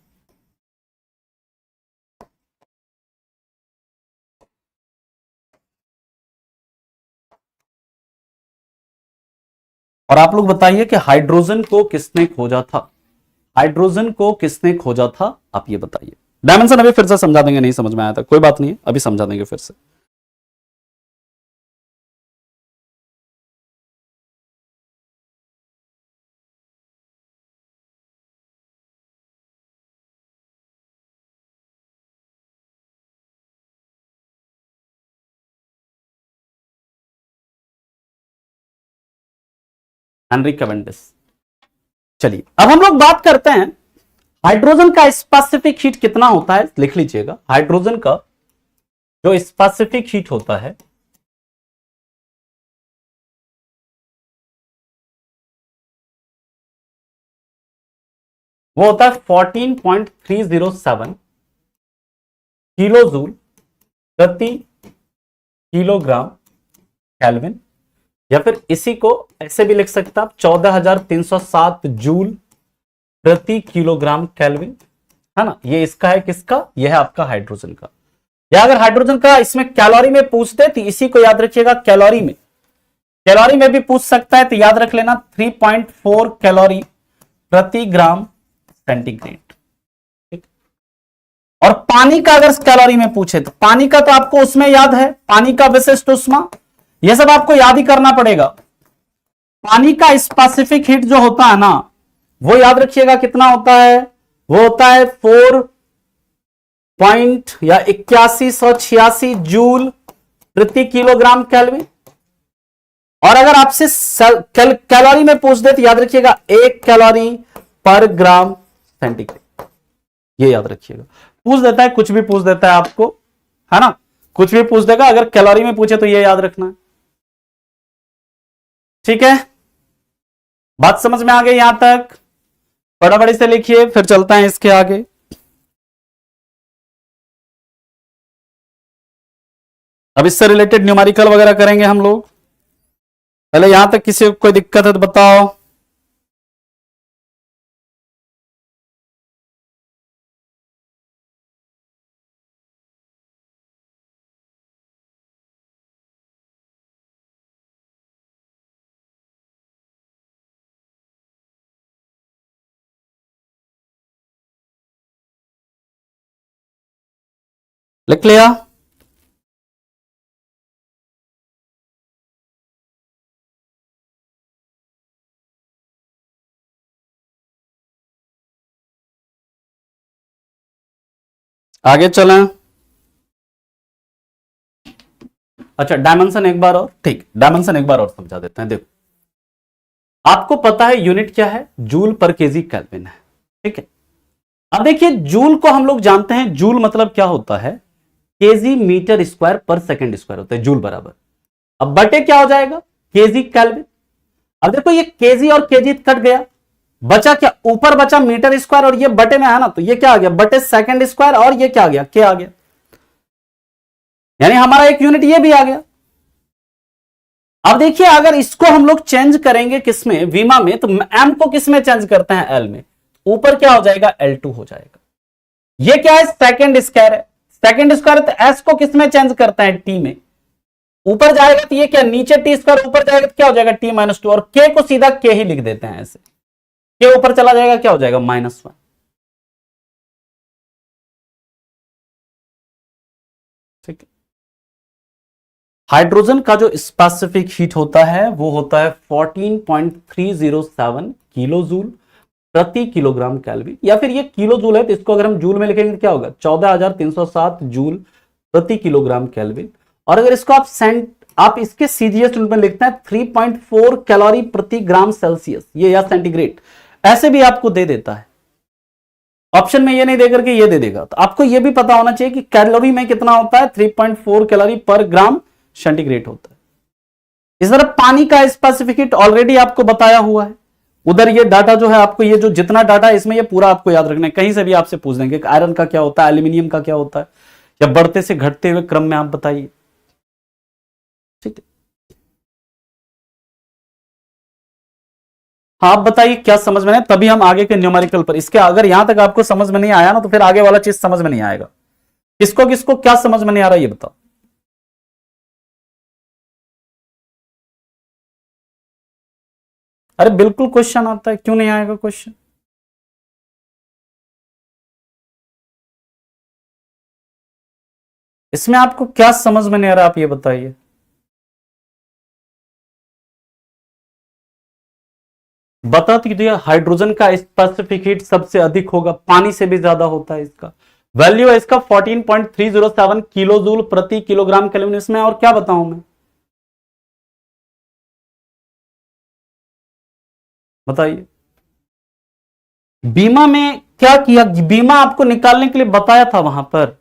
और आप लोग बताइए कि हाइड्रोजन को किसने खोजा था, हाइड्रोजन को किसने खोजा था, आप ये बताइए। डायमेंशन अभी फिर से समझा देंगे, नहीं समझ में आया था कोई बात नहीं है, अभी समझा देंगे फिर से। Henry Cavendish. चलिए अब हम लोग बात करते हैं हाइड्रोजन का स्पेसिफिक हीट कितना होता है, लिख लीजिएगा। हाइड्रोजन का जो स्पेसिफिक हीट होता है वो होता है 14.307 किलो जूल प्रति किलोग्राम केल्विन, या फिर इसी को ऐसे भी लिख सकते हैं आप 14,307 जूल प्रति किलोग्राम केल्विन, है ना। ये इसका है, किसका, यह है आपका हाइड्रोजन का। या अगर हाइड्रोजन का इसमें कैलोरी में पूछते तो इसी को याद रखिएगा, कैलोरी में भी पूछ सकता है, तो याद रख लेना 3.4 कैलोरी प्रति ग्राम सेंटीग्रेड। ठीक। और पानी का अगर कैलोरी में पूछे तो पानी का तो आपको उसमें याद है, पानी का विशिष्ट ऊष्मा, यह सब आपको याद ही करना पड़ेगा। पानी का स्पेसिफिक हीट जो होता है ना, वो याद रखिएगा कितना होता है, वो होता है 8186 जूल प्रति किलोग्राम केल्विन। और अगर आपसे कैलोरी में पूछ दे तो याद रखिएगा 1 कैलोरी पर ग्राम सेंटीग्रेड, ये याद रखिएगा। पूछ देता है, कुछ भी पूछ देता है आपको, है ना, कुछ भी पूछ देगा, अगर कैलोरी में पूछे तो ये याद रखना है। ठीक है, बात समझ में आ गई यहां तक, फटाफट से लिखिए फिर चलता है इसके आगे। अब इससे रिलेटेड न्यूमेरिकल वगैरह करेंगे हम लोग। पहले यहां तक किसी को कोई दिक्कत है तो बताओ। लिख लिया? आगे चलें। अच्छा, डायमेंशन एक बार और, ठीक, डायमेंशन एक बार और समझा देते हैं। देखो, आपको पता है यूनिट क्या है, जूल पर केजी केल्विन है। ठीक है, अब देखिए जूल को हम लोग जानते हैं, जूल मतलब क्या होता है, केजी मीटर स्क्वायर पर सेकंड स्क्वायर होता है, जूल बराबर। अब बटे क्या हो जाएगा, केजी केल्विन। अब देखो ये केजी और केजी कट गया, बचा क्या, ऊपर बचा मीटर स्क्वायर, और ये बटे में है ना, तो ये क्या आ गया, बटे सेकंड स्क्वायर, और ये क्या आ गया, के आ गया, यानी हमारा एक यूनिट ये भी आ गया। अब देखिए अगर इसको हम लोग चेंज करेंगे किसमें, वीमा में, तो एम को किसमें चेंज करते हैं, एल में, ऊपर क्या हो जाएगा, L2 हो जाएगा। ये क्या है, सेकंड स्क्वायर है, सेकंड स्क्वायर, तो एस को किसमें चेंज करते हैं, टी में, ऊपर जाएगा तो ये क्या, नीचे टी स्क्वायर, ऊपर जाएगा तो क्या हो जाएगा, T-2, और के को सीधा के ही लिख देते हैं ऐसे, के ऊपर चला जाएगा, क्या हो जाएगा, -1। ठीक है, हाइड्रोजन का जो स्पेसिफिक हीट होता है वो होता है 14.307 किलो जूल प्रति किलोग्राम केल्विन, या फिर ये किलो जूल है तो इसको अगर हम जूल में लिखेंगे तो क्या होगा, 14,307 जूल प्रति किलोग्राम केल्विन। और अगर इसको आप आप इसके सीजीएस यूनिट में लिखते हैं 3.4 कैलोरी प्रति ग्राम सेल्सियस, ये या सेंटीग्रेड, ऐसे भी आपको दे देता है। ऑप्शन में ये नहीं देकर के ये दे देगा, तो आपको ये भी पता होना चाहिए कि कैलोरी में कितना होता है, 3.4 कैलोरी पर ग्राम सेंटीग्रेड होता है। इस तरह पानी का स्पेसिफिक हीट ऑलरेडी आपको बताया हुआ है। उधर ये डाटा जो है आपको, ये जो जितना डाटा है इसमें, ये पूरा आपको याद रखना है। कहीं से भी आपसे पूछ देंगे आयरन का क्या होता है, एल्यूमिनियम का क्या होता है, या बढ़ते से घटते हुए क्रम में आप बताइए, ठीक है। हाँ, आप बताइए क्या समझ में नहीं, तभी हम आगे के न्यूमेरिकल पर, इसके अगर यहां तक आपको समझ में नहीं आया ना, तो फिर आगे वाला चीज समझ में नहीं आएगा। किसको किसको क्या समझ में नहीं आ रहा ये बताओ। अरे बिल्कुल क्वेश्चन आता है, क्यों नहीं आएगा क्वेश्चन। इसमें आपको क्या समझ में नहीं आ रहा, आप ये बताइए। बता तो दिया, हाइड्रोजन का स्पेसिफिक हीट सबसे अधिक होगा, पानी से भी ज्यादा होता है। इसका वैल्यू है इसका 14.307 किलो जूल प्रति किलोग्राम केल्विन। इसमें और क्या बताऊं मैं, बताइए। बीमा में क्या किया, बीमा आपको निकालने के लिए बताया था वहां पर।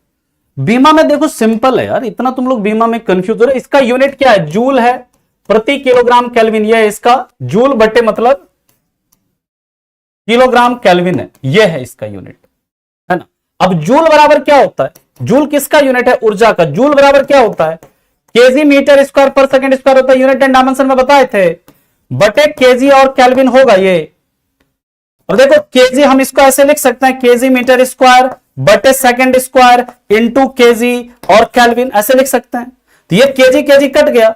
बीमा में देखो सिंपल है यार, इतना तुम लोग बीमा में कंफ्यूज हो रहे। इसका यूनिट क्या है, जूल है प्रति किलोग्राम केल्विन। यह इसका जूल बटे मतलब किलोग्राम केल्विन है, यह है इसका यूनिट, है ना। अब जूल बराबर क्या होता है, जूल किसका यूनिट है, ऊर्जा का। जूल बराबर क्या होता है, केजी मीटर स्क्वायर पर सेकंड स्क्वायर होता है, यूनिट एंड डायमेंशन में बताए थे, बटे केजी और केल्विन होगा ये। और देखो केजी हम इसको ऐसे लिख सकते हैं, केजी मीटर स्क्वायर बटे सेकंड स्क्वायर इंटू केजी और केल्विन, ऐसे लिख सकते हैं। तो ये केजी केजी कट गया,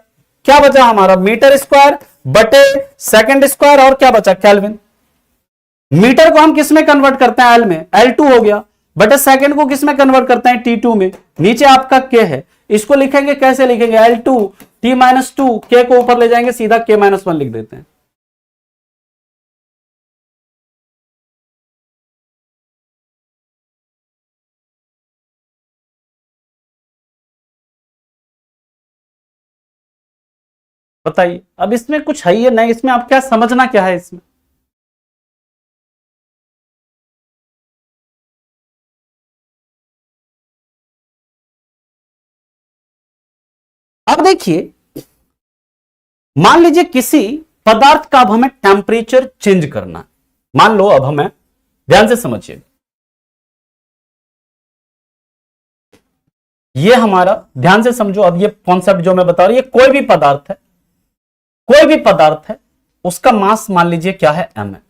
क्या बचा हमारा, मीटर स्क्वायर बटे सेकंड स्क्वायर और क्या बचा, केल्विन। मीटर को हम किस में कन्वर्ट करते हैं, एल में, L2 हो गया, बटे सेकंड को किस में कन्वर्ट करते हैं, T2 में। नीचे आपका K है, इसको लिखेंगे कैसे लिखेंगे, L2 T-2, K को ऊपर ले जाएंगे, सीधा K-1 लिख देते हैं। बताइए, अब इसमें कुछ है ये नहीं, इसमें आप क्या समझना क्या है इसमें। अब देखिए, मान लीजिए किसी पदार्थ का अब हमें टेम्परेचर चेंज करना है। मान लो अब हमें, ध्यान से समझिए, ये हमारा, ध्यान से समझो, अब ये कॉन्सेप्ट जो मैं बता रहा हूं, ये कोई भी पदार्थ है, कोई भी पदार्थ है, उसका मास मान लीजिए क्या है, m है।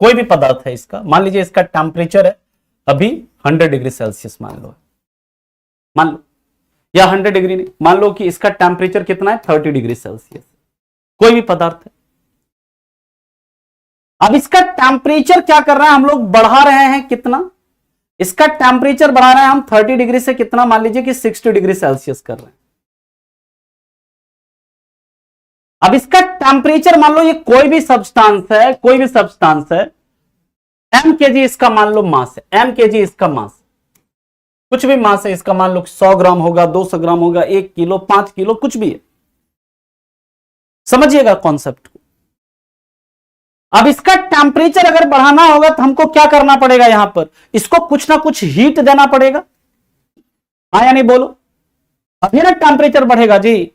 कोई भी पदार्थ है इसका, मान लीजिए इसका टेम्परेचर है अभी 100 डिग्री सेल्सियस मान लो, मान लो, या 100 डिग्री नहीं, मान लो कि इसका टेम्परेचर कितना है, 30 डिग्री सेल्सियस। कोई भी पदार्थ है, अब इसका टेम्परेचर क्या कर रहा है, हम लोग बढ़ा रहे हैं कितना, इसका टेम्परेचर बढ़ा रहे हैं हम 30 डिग्री से कितना, मान लीजिए कि 60 डिग्री सेल्सियस कर रहे हैं। अब इसका टेम्परेचर मान लो, ये कोई भी सब्सटेंस है, कोई भी सब्सटेंस है, m केजी इसका मान लो मास है, m केजी इसका मास, कुछ भी मास है इसका, मान लो 100 ग्राम होगा, 200 ग्राम होगा, 1 किलो, 5 किलो, कुछ भी है। समझिएगा कॉन्सेप्ट को। अब इसका टेम्परेचर अगर बढ़ाना होगा तो हमको क्या करना पड़ेगा, यहां पर इसको कुछ ना कुछ हीट देना पड़ेगा, हाँ या नहीं बोलो। अभी ना टेम्परेचर बढ़ेगा जी,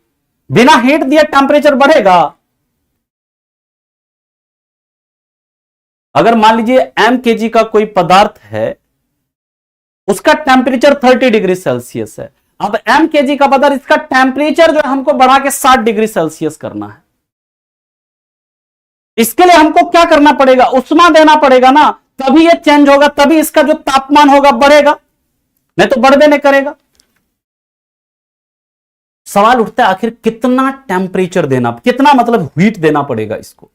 बिना हीट दिए टेम्परेचर बढ़ेगा। अगर मान लीजिए m केजी का कोई पदार्थ है, उसका टेम्परेचर 30 डिग्री सेल्सियस है, अब m केजी का पदार्थ, इसका टेम्परेचर जो है हमको बढ़ा के 60 डिग्री सेल्सियस करना है। इसके लिए हमको क्या करना पड़ेगा, उष्मा देना पड़ेगा ना, तभी ये चेंज होगा, तभी इसका जो तापमान होगा बढ़ेगा, नहीं तो बढ़ देने करेगा। सवाल उठता है आखिर कितना टेम्परेचर देना, कितना मतलब हीट देना पड़ेगा इसको।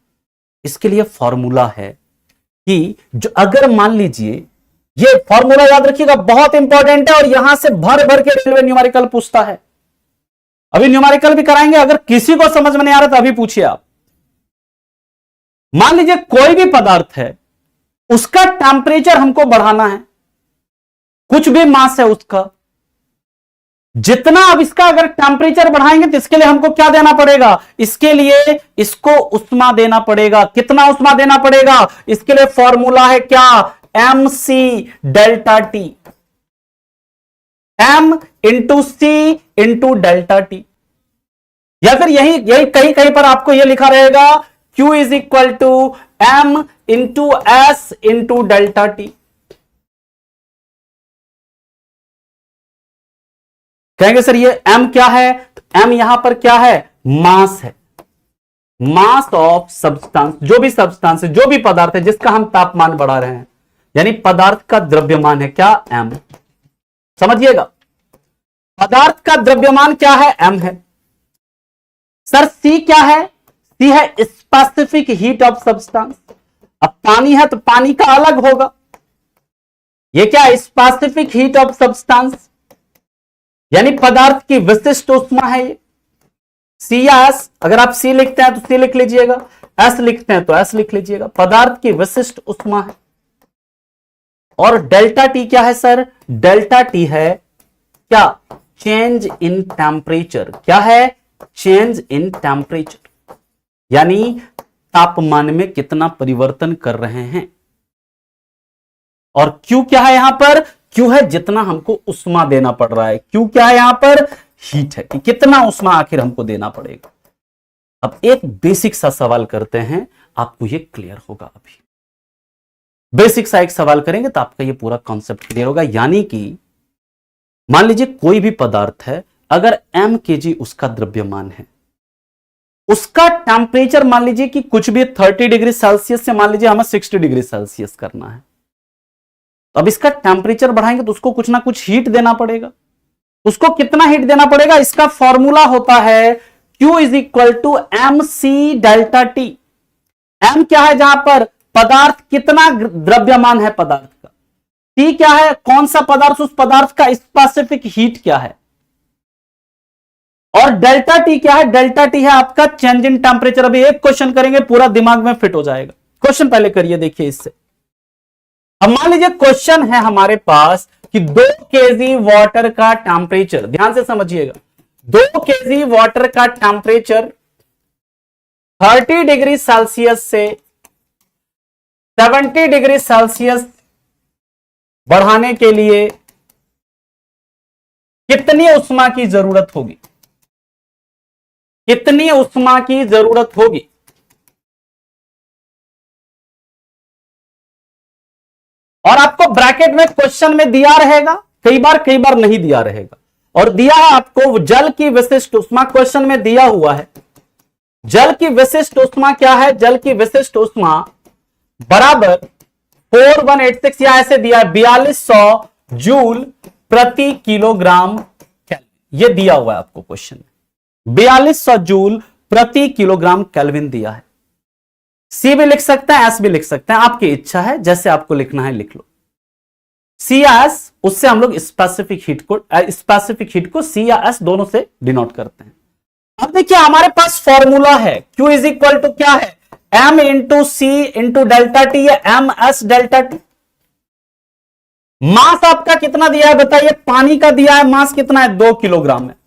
इसके लिए फॉर्मूला है कि जो, अगर मान लीजिए, ये फॉर्मूला याद रखिएगा, बहुत इंपॉर्टेंट है, और यहां से भर भर के रेलवे न्यूमेरिकल पूछता है। अभी न्यूमेरिकल भी कराएंगे, अगर किसी को समझ में नहीं आ रहा तो अभी पूछिए आप। मान लीजिए कोई भी पदार्थ है, उसका टेम्परेचर हमको बढ़ाना है, कुछ भी मास है उसका, जितना अब इसका अगर टेम्परेचर बढ़ाएंगे तो इसके लिए हमको क्या देना पड़ेगा, इसके लिए इसको उष्मा देना पड़ेगा। कितना उष्मा देना पड़ेगा, इसके लिए फॉर्मूला है क्या, M C delta T, M into C into delta T. या फिर यही यही कहीं कहीं पर आपको यह लिखा रहेगा Q is equal to M into S into delta T. कहेंगे सर ये m क्या है, तो m यहां पर क्या है, मास है, मास ऑफ सब्सटेंस, जो भी सब्सटेंस है, जो भी पदार्थ है जिसका हम तापमान बढ़ा रहे हैं, यानी पदार्थ का द्रव्यमान है क्या, m। समझिएगा, पदार्थ का द्रव्यमान क्या है, m है। सर c क्या है, c है स्पेसिफिक हीट ऑफ सब्सटेंस। अब पानी है तो पानी का अलग होगा, ये क्या है, स्पेसिफिक हीट ऑफ सब्सटेंस, यानी पदार्थ की विशिष्ट उष्मा है ये। सी या एस, अगर आप सी लिखते हैं तो सी लिख लीजिएगा, एस लिखते हैं तो एस लिख लीजिएगा, पदार्थ की विशिष्ट उष्मा है। और डेल्टा टी क्या है सर, डेल्टा टी है क्या, चेंज इन टेम्परेचर। क्या है, चेंज इन टेम्परेचर, यानी तापमान में कितना परिवर्तन कर रहे हैं। और क्यू क्या है यहां पर, क्यू है जितना हमको उष्मा देना पड़ रहा है, क्यू क्या है यहां पर, हीट है कि कितना उष्मा आखिर हमको देना पड़ेगा। अब एक बेसिक सा सवाल करते हैं, आपको ये क्लियर होगा। अभी बेसिक सा एक सवाल करेंगे तो आपका ये पूरा कॉन्सेप्ट क्लियर होगा। यानी कि मान लीजिए कोई भी पदार्थ है, अगर m kg उसका द्रव्यमान है, उसका टेम्परेचर मान लीजिए कि कुछ भी 30 डिग्री सेल्सियस से मान लीजिए हमें 60 डिग्री सेल्सियस करना है, अब इसका टेम्परेचर बढ़ाएंगे तो उसको कुछ ना कुछ हीट देना पड़ेगा। उसको कितना हीट देना पड़ेगा, इसका फॉर्मूला होता है Q is equal to M C delta T. M क्या है, जहां पर पदार्थ कितना द्रव्यमान है पदार्थ का, T क्या है, कौन सा पदार्थ, उस पदार्थ का स्पेसिफिक हीट क्या है, और डेल्टा टी क्या है, डेल्टा टी है आपका चेंज इन टेम्परेचर। अभी एक क्वेश्चन करेंगे, पूरा दिमाग में फिट हो जाएगा। क्वेश्चन पहले करिए, देखिए इससे। अब मान लीजिए क्वेश्चन है हमारे पास कि 2 kg वाटर का टेम्परेचर, ध्यान से समझिएगा, 2 kg वाटर का टेम्परेचर 30 डिग्री सेल्सियस से 70 डिग्री सेल्सियस बढ़ाने के लिए कितनी उष्मा की जरूरत होगी, कितनी उष्मा की जरूरत होगी। और आपको ब्रैकेट में क्वेश्चन में दिया रहेगा, कई बार नहीं दिया रहेगा, और दिया है आपको जल की विशिष्ट उष्मा, क्वेश्चन में दिया हुआ है जल की विशिष्ट उष्मा क्या है, जल की विशिष्ट उष्मा बराबर 4186 या ऐसे दिया है 4200 जूल प्रति किलोग्राम केल्विन। ये दिया हुआ है आपको क्वेश्चन में, 4200 जूल प्रति किलोग्राम केल्विन दिया है। सी भी लिख सकते हैं, एस भी लिख सकते हैं, आपकी इच्छा है, जैसे आपको लिखना है लिख लो। सी या एस, उससे हम लोग स्पेसिफिक हीट को सी या एस दोनों से डिनोट करते हैं। अब देखिए हमारे पास फॉर्मूला है Q इज इक्वल टू क्या है, m into C into delta T, या एम एस डेल्टा टी। मास आपका कितना दिया है बताइए, पानी का दिया है, मास कितना है 2 किलोग्राम है।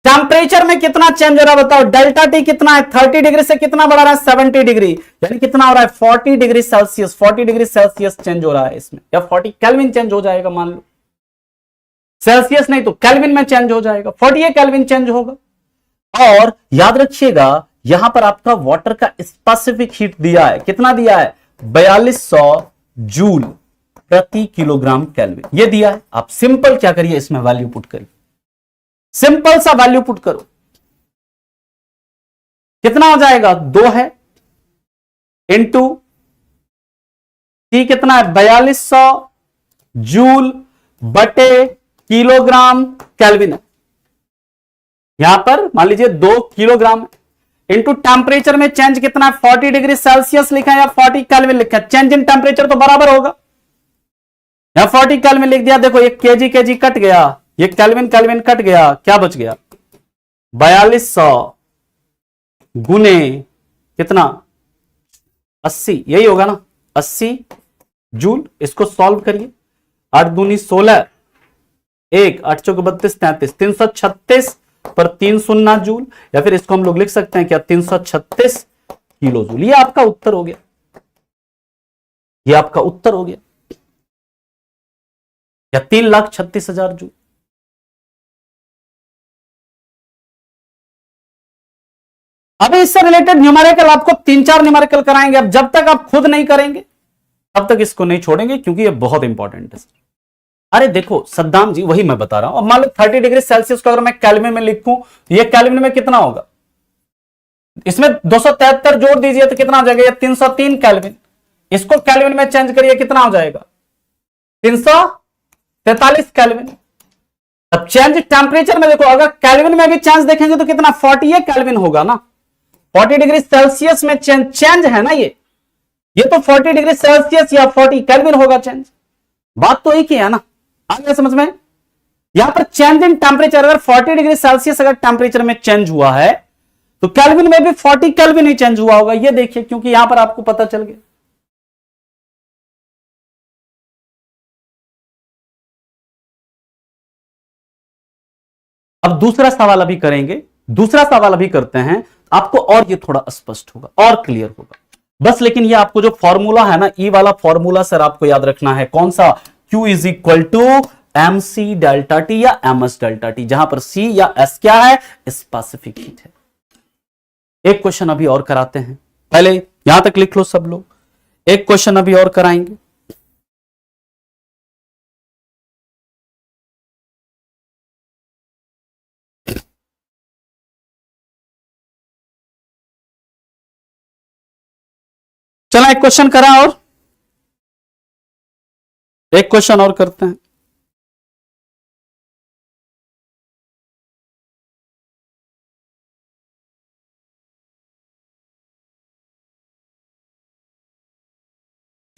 टेम्परेचर में कितना चेंज हो रहा है बताओ, डेल्टा टी कितना है, 30 डिग्री से कितना बढ़ा रहा है 70 डिग्री, यानी कितना हो रहा है 40 degree Celsius, 40 degree Celsius change हो रहा है इसमें, या 40 केल्विन चेंज हो जाएगा, मान लो सेल्सियस नहीं तो केल्विन में चेंज हो जाएगा, 48 केल्विन चेंज होगा। और याद रखिएगा यहां पर आपका वाटर का स्पेसिफिक हीट दिया है, कितना दिया है 4200 जूल प्रति किलोग्राम केल्विन, ये दिया है। आप सिंपल क्या करिए, इसमें वैल्यू पुट करिए, सिंपल सा वैल्यू पुट करो, कितना हो जाएगा 2 है इंटू टी कितना है 4200 जूल बटे किलोग्राम केल्विन है। यहां पर मान लीजिए 2 किलोग्राम इंटू टेम्परेचर में चेंज कितना है 40 डिग्री सेल्सियस लिखा है या 40 केल्विन लिखा है, चेंज इन टेम्परेचर तो बराबर होगा, यहां 40 केल्विन लिख दिया। देखो ये केजी कट गया, ये केल्विन कट गया, क्या बच गया 4200 गुने कितना 80, यही होगा ना 80 जूल। इसको सॉल्व करिए, 8 दूनी 16 1 8 चौक 32 33 336 पर 3 शून्य जूल, या फिर इसको हम लोग लिख सकते हैं क्या 336 किलो जूल। ये आपका उत्तर हो गया, ये आपका उत्तर हो गया, या 3,36,000 जूल। अभी इससे रिलेटेड न्यूमेरिकल आपको 3-4 न्यूमेरिकल कराएंगे। अब जब तक आप खुद नहीं करेंगे तब तक इसको नहीं छोड़ेंगे, क्योंकि ये बहुत इंपॉर्टेंट है। अरे देखो सद्दाम जी, वही मैं बता रहा हूं। अब मान लो 30 डिग्री सेल्सियस को अगर मैं केल्विन में लिखूं, ये केल्विन में कितना होगा, इसमें 273 जोड़ दीजिए तो कितना हो जाएगा, ये 303 केल्विन। इसको केल्विन में चेंज करिए, कितना हो जाएगा 343 केल्विन। अब चेंज टेम्परेचर में देखो, अगर केल्विन में भी चेंज देखेंगे तो कितना 48 केल्विन होगा ना। 40 डिग्री सेल्सियस में चेंज है ना, ये तो 40 डिग्री सेल्सियस या 40 केल्विन होगा चेंज। बात तो एक ही है ना, आ गया समझ में। यहां पर चेंज इन टेम्परेचर, अगर 40 डिग्री सेल्सियस अगर टेम्परेचर में चेंज हुआ है तो केल्विन में भी 40 केल्विन ही चेंज हुआ होगा। ये देखिए, क्योंकि यहां पर आपको पता चल गया। अब दूसरा सवाल अभी करेंगे, दूसरा सवाल अभी करते हैं, आपको और ये थोड़ा स्पष्ट होगा और क्लियर होगा बस। लेकिन ये आपको जो फॉर्मूला है ना, ई वाला फॉर्मूला सर आपको याद रखना है। कौन सा, Q is equal to MC delta T या MS डेल्टा टी, जहां पर C या S क्या है, स्पेसिफिक हीट है। एक क्वेश्चन अभी और कराते हैं, पहले यहां तक लिख लो सब लोग। एक क्वेश्चन अभी और कराएंगे। चला एक क्वेश्चन करा और एक क्वेश्चन और करते हैं।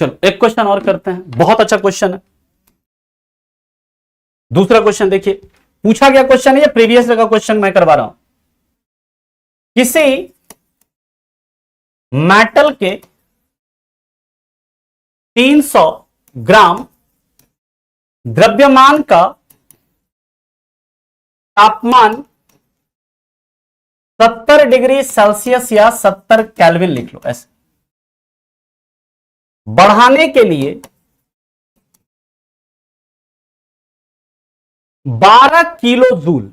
चलो एक क्वेश्चन और करते हैं, बहुत अच्छा क्वेश्चन है। दूसरा क्वेश्चन देखिए, पूछा गया क्वेश्चन है, ये प्रीवियस का क्वेश्चन मैं करवा रहा हूं। किसी मेटल के 300 ग्राम द्रव्यमान का तापमान 70 डिग्री सेल्सियस या 70 केल्विन लिख लो ऐसे, बढ़ाने के लिए 12 किलो जूल,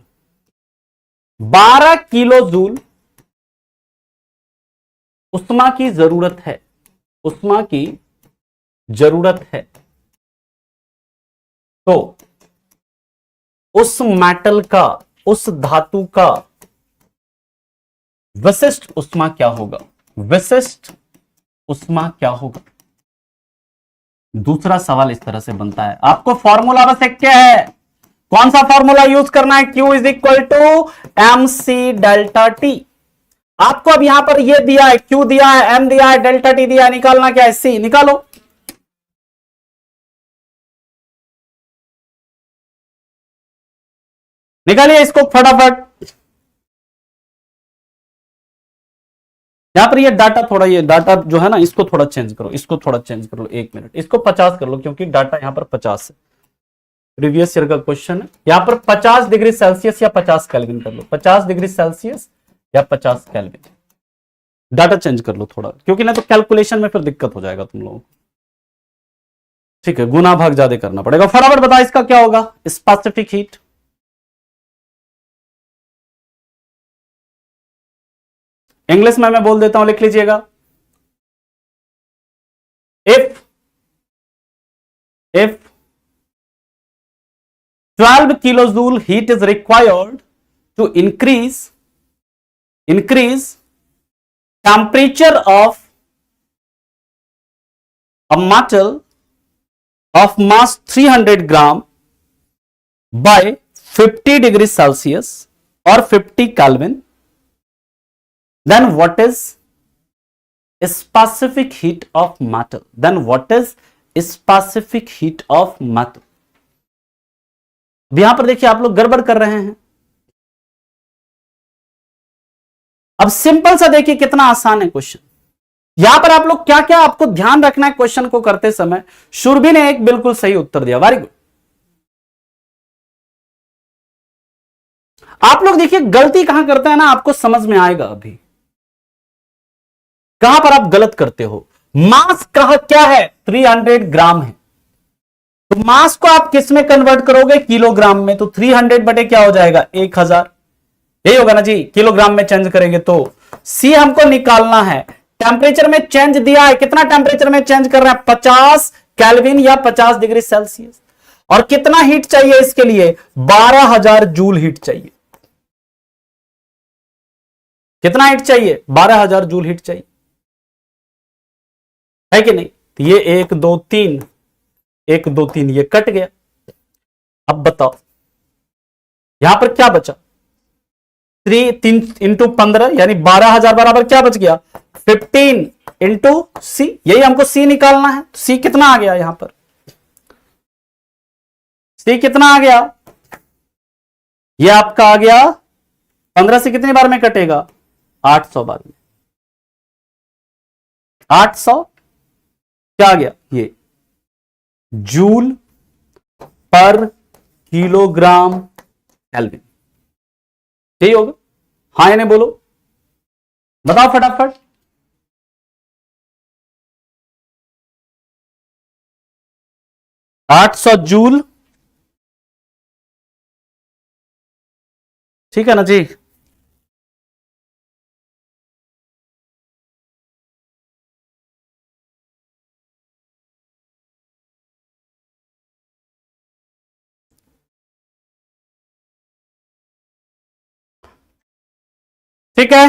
12 किलो जूल उष्मा की जरूरत है, उष्मा की जरूरत है। तो उस मेटल का, उस धातु का विशिष्ट उष्मा क्या होगा, विशिष्ट उष्मा क्या होगा। दूसरा सवाल इस तरह से बनता है, आपको फॉर्मूला बस एक क्या है, कौन सा फॉर्मूला यूज करना है, Q is equal to MC delta T. आपको अब यहां पर ये दिया है, Q दिया है, M दिया है, डेल्टा टी दिया है, निकालना क्या है, C निकालो। निकालिए इसको फटाफट। यहां पर ये डाटा थोड़ा, ये डाटा जो है ना, इसको थोड़ा चेंज करो, इसको थोड़ा चेंज कर लो, 1 मिनट, इसको 50 कर लो, क्योंकि डाटा यहां पर 50 है, प्रीवियस ईयर का क्वेश्चन है। यहां पर 50 डिग्री सेल्सियस या 50 केल्विन कर लो, 50 डिग्री सेल्सियस या 50 केल्विन। डाटा चेंज कर लो थोड़ा, क्योंकि ना तो कैलकुलेशन में फिर दिक्कत हो जाएगा तुम लोगों को। ठीक है, गुना भाग ज्यादा करना पड़ेगा। फटाफट बता इसका क्या होगा, स्पेसिफिक हीट। इंग्लिश में मैं बोल देता हूं, लिख लीजिएगा। if 12 kilojoule heat is required to increase temperature of a metal of mass 300 gram by 50 degree Celsius or 50 Kelvin, then what is specific heat of metal? Then what is specific heat of metal? यहां पर देखिए आप लोग गड़बड़ कर रहे हैं। अब सिंपल सा देखिए कितना आसान है क्वेश्चन। यहां पर आप लोग क्या क्या आपको ध्यान रखना है क्वेश्चन को करते समय। शुरभी ने एक बिल्कुल सही उत्तर दिया, वेरी गुड। आप लोग देखिए गलती कहां करते हैं ना, आपको समझ में आएगा अभी कहां पर आप गलत करते हो। मास कहा क्या है, 300 ग्राम है, तो मास को आप किस में कन्वर्ट करोगे, किलोग्राम में, तो 300 बटे क्या हो जाएगा 1000, यही होगा ना जी, किलोग्राम में चेंज करेंगे तो। सी हमको निकालना है, टेम्परेचर में चेंज दिया है, कितना टेम्परेचर में चेंज कर रहे हैं, 50 केल्विन या 50 डिग्री सेल्सियस, और कितना हीट चाहिए इसके लिए, 12000 जूल हीट चाहिए। कितना हीट चाहिए, 12000 जूल हीट चाहिए, है कि नहीं। तो ये 1 2 3, 1 2 3 ये कट गया। अब बताओ यहां पर क्या बचा, 3 इंटू 15 यानी 12000 बराबर क्या बच गया, 15 इंटू सी, यही हमको सी निकालना है। सी कितना आ गया, यहां पर सी कितना आ गया, ये आपका आ गया 15 से कितनी बार में कटेगा, 800 बार में, 800 क्या आ गया, ये जूल पर किलोग्राम केल्विन, यही होगा। हाँ या नहीं बोलो, बताओ फटाफट। आठ सौ जूल, ठीक है ना जी। ठीक है,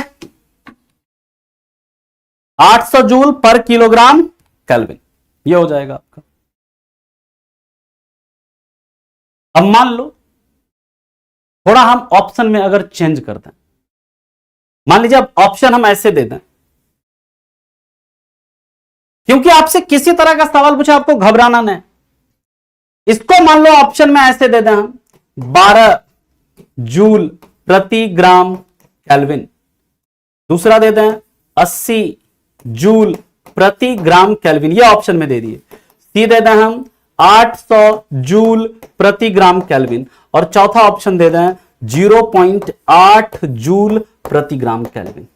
800 जूल पर किलोग्राम केल्विन, ये हो जाएगा आपका। अब मान लो थोड़ा हम ऑप्शन में अगर चेंज कर दें, मान लीजिए अब ऑप्शन हम ऐसे दे दें, क्योंकि आपसे किसी तरह का सवाल पूछा आपको घबराना नहीं। इसको मान लो ऑप्शन में ऐसे दे दें हम, 12 जूल प्रति ग्राम केल्विन, दूसरा दे दें 80 जूल प्रति ग्राम केल्विन, ये ऑप्शन में दे दिए। सी दे दें हम 800 जूल प्रति ग्राम केल्विन, और चौथा ऑप्शन दे दें 0.8 जूल प्रति ग्राम केल्विन।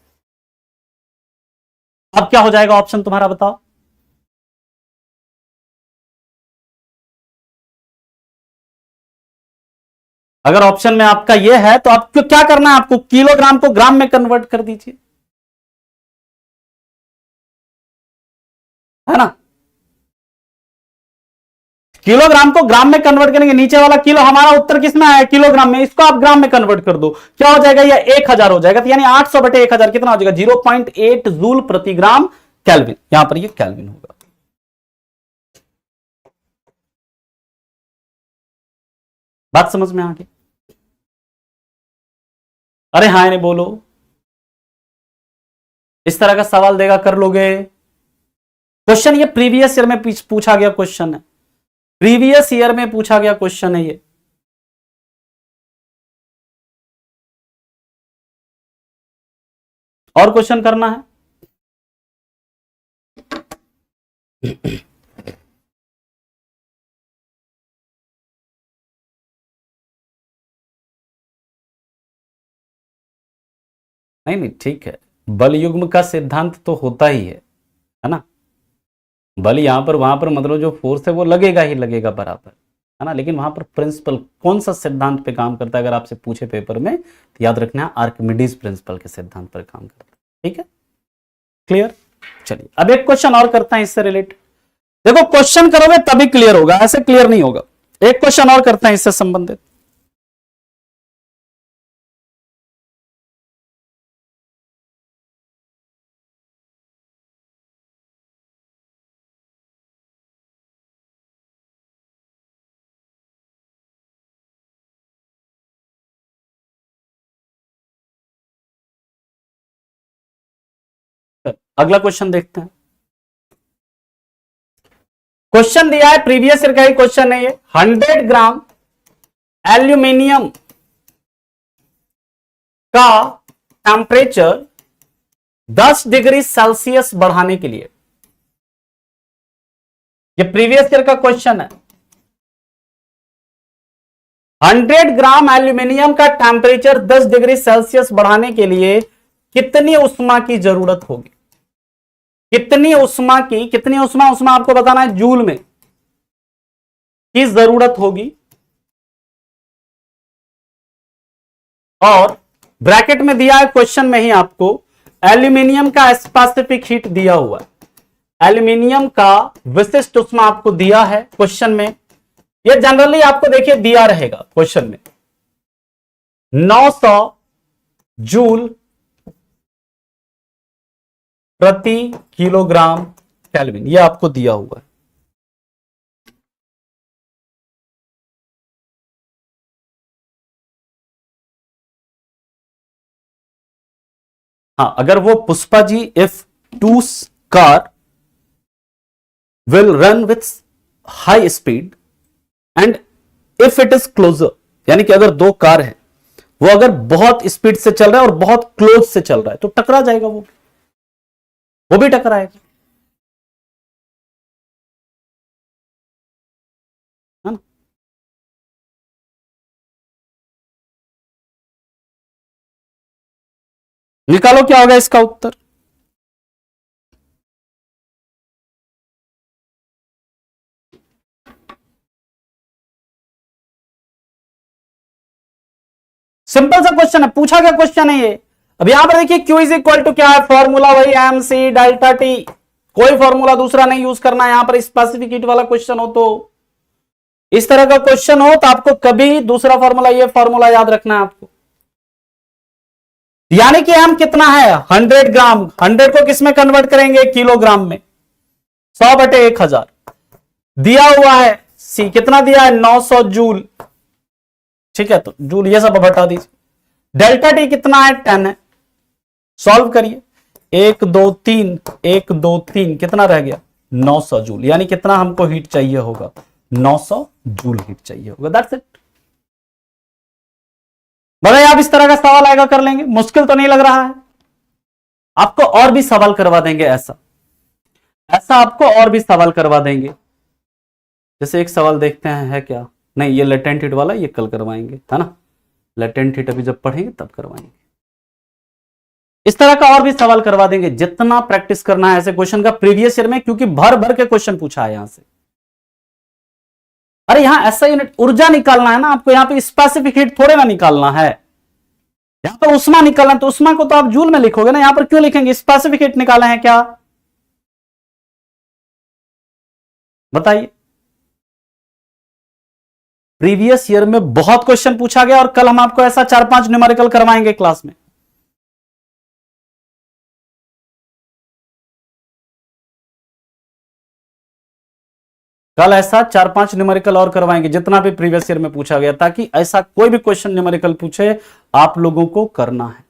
अब क्या हो जाएगा ऑप्शन तुम्हारा, बताओ। अगर ऑप्शन में आपका यह है तो आपको क्या करना है, आपको किलोग्राम को ग्राम में कन्वर्ट कर दीजिए, है ना। किलोग्राम को ग्राम में कन्वर्ट करेंगे, नीचे वाला किलो, हमारा उत्तर किसमें आया, किलोग्राम में, इसको आप ग्राम में कन्वर्ट कर दो, क्या हो जाएगा, या 1000 हो जाएगा। तो यानी 800 बटे 1000 कितना हो जाएगा, 0.8 जूल प्रति ग्राम केल्विन, यहां पर ये केल्विन होगा। बात समझ में आ गई। अरे हाँ नहीं बोलो, इस तरह का सवाल देगा कर लोगे। क्वेश्चन ये प्रीवियस ईयर में पूछा गया क्वेश्चन है, प्रीवियस ईयर में पूछा गया क्वेश्चन है ये। और क्वेश्चन करना है, नहीं नहीं ठीक है, बल युग्म का सिद्धांत तो होता ही है ना। बल यहां पर वहां पर मतलब जो फोर्स है वो लगेगा ही लगेगा बराबर, है ना। लेकिन वहां पर प्रिंसिपल कौन सा सिद्धांत पे काम करता है, अगर आपसे पूछे पेपर में तो याद रखना है आर्किमिडीज प्रिंसिपल के सिद्धांत पर काम करता है। ठीक है, क्लियर। चलिए अब एक क्वेश्चन और करते हैं इससे रिलेटेड। देखो क्वेश्चन करोगे तभी क्लियर होगा, ऐसे क्लियर नहीं होगा। एक क्वेश्चन और करते हैं इससे संबंधित। अगला क्वेश्चन देखते हैं। क्वेश्चन दिया है, प्रीवियस ईयर का ही क्वेश्चन है ये। 100 ग्राम एल्यूमिनियम का टेम्परेचर 10 डिग्री सेल्सियस बढ़ाने के लिए, ये प्रीवियस ईयर का क्वेश्चन है। 100 ग्राम एल्यूमिनियम का टेम्परेचर 10 डिग्री सेल्सियस बढ़ाने के लिए कितनी उष्मा की जरूरत होगी? कितनी उष्मा की, कितनी उष्मा, उष्मा आपको बताना है जूल में, की जरूरत होगी। और ब्रैकेट में दिया है क्वेश्चन में ही आपको एल्यूमिनियम का स्पेसिफिक हीट दिया हुआ है, एल्यूमिनियम का विशिष्ट उष्मा आपको दिया है क्वेश्चन में। ये जनरली आपको देखिए दिया रहेगा क्वेश्चन में 900 जूल प्रति किलोग्राम केल्विन, ये आपको दिया हुआ है। हाँ, अगर वो Pushpa ji if to car will run with high speed and if it is closer, यानी कि अगर दो कार है वो अगर बहुत स्पीड से चल रहा है और बहुत क्लोज से चल रहा है तो टकरा जाएगा, वो भी टकराएगा, है ना। निकालो क्या होगा इसका उत्तर। सिंपल सा क्वेश्चन है, पूछा गया क्वेश्चन है ये। अब यहां पर देखिए Q इज इक्वल टू क्या है, फॉर्मूला वही एम सी डेल्टा टी, कोई फॉर्मूला दूसरा नहीं यूज करना है। यहां पर स्पेसिफिक हीट वाला क्वेश्चन हो, तो इस तरह का क्वेश्चन हो तो आपको कभी दूसरा फॉर्मूला, ये फॉर्मूला याद रखना है आपको। यानी कि एम कितना है 100 ग्राम, 100 को किस में कन्वर्ट करेंगे, किलोग्राम में, 100/1000 दिया हुआ है। सी कितना दिया है 900 जूल, ठीक है, तो जूल ये सब हटा दीजिए। डेल्टा टी कितना है 10 है, सॉल्व करिए, 1 2 3 1 2 3 कितना रह गया 900 जूल, यानी कितना हमको हीट चाहिए होगा 900 जूल हीट चाहिए होगा। That's it. बताइए आप इस तरह का सवाल आएगा कर लेंगे, मुश्किल तो नहीं लग रहा है आपको? और भी सवाल करवा देंगे, ऐसा ऐसा आपको और भी सवाल करवा देंगे। जैसे एक सवाल देखते हैं, है क्या, नहीं ये लेटेंट हीट वाला ये कल करवाएंगे, है ना, लेटेंट हीट अभी जब पढ़ेंगे तब करवाएंगे। इस तरह का और भी सवाल करवा देंगे, जितना प्रैक्टिस करना है ऐसे क्वेश्चन का प्रीवियस ईयर में, क्योंकि भर भर के क्वेश्चन पूछा है यहां से। अरे यहां ऐसा यूनिट ऊर्जा निकालना है ना आपको, यहां पे स्पेसिफिक हीट थोड़े ना निकालना है, यहां पर उष्मा निकालना है, तो उष्मा को तो आप जूल में लिखोगे ना, यहां पर क्यों लिखेंगे स्पेसिफिक हीट निकाले हैं क्या, बताइए। प्रीवियस ईयर में बहुत क्वेश्चन पूछा गया और कल हम आपको ऐसा 4-5 न्यूमेरिकल करवाएंगे क्लास में। कल ऐसा 4-5 न्यूमेरिकल और करवाएंगे, जितना भी प्रीवियस ईयर में पूछा गया, ताकि ऐसा कोई भी क्वेश्चन न्यूमेरिकल पूछे आप लोगों को करना है।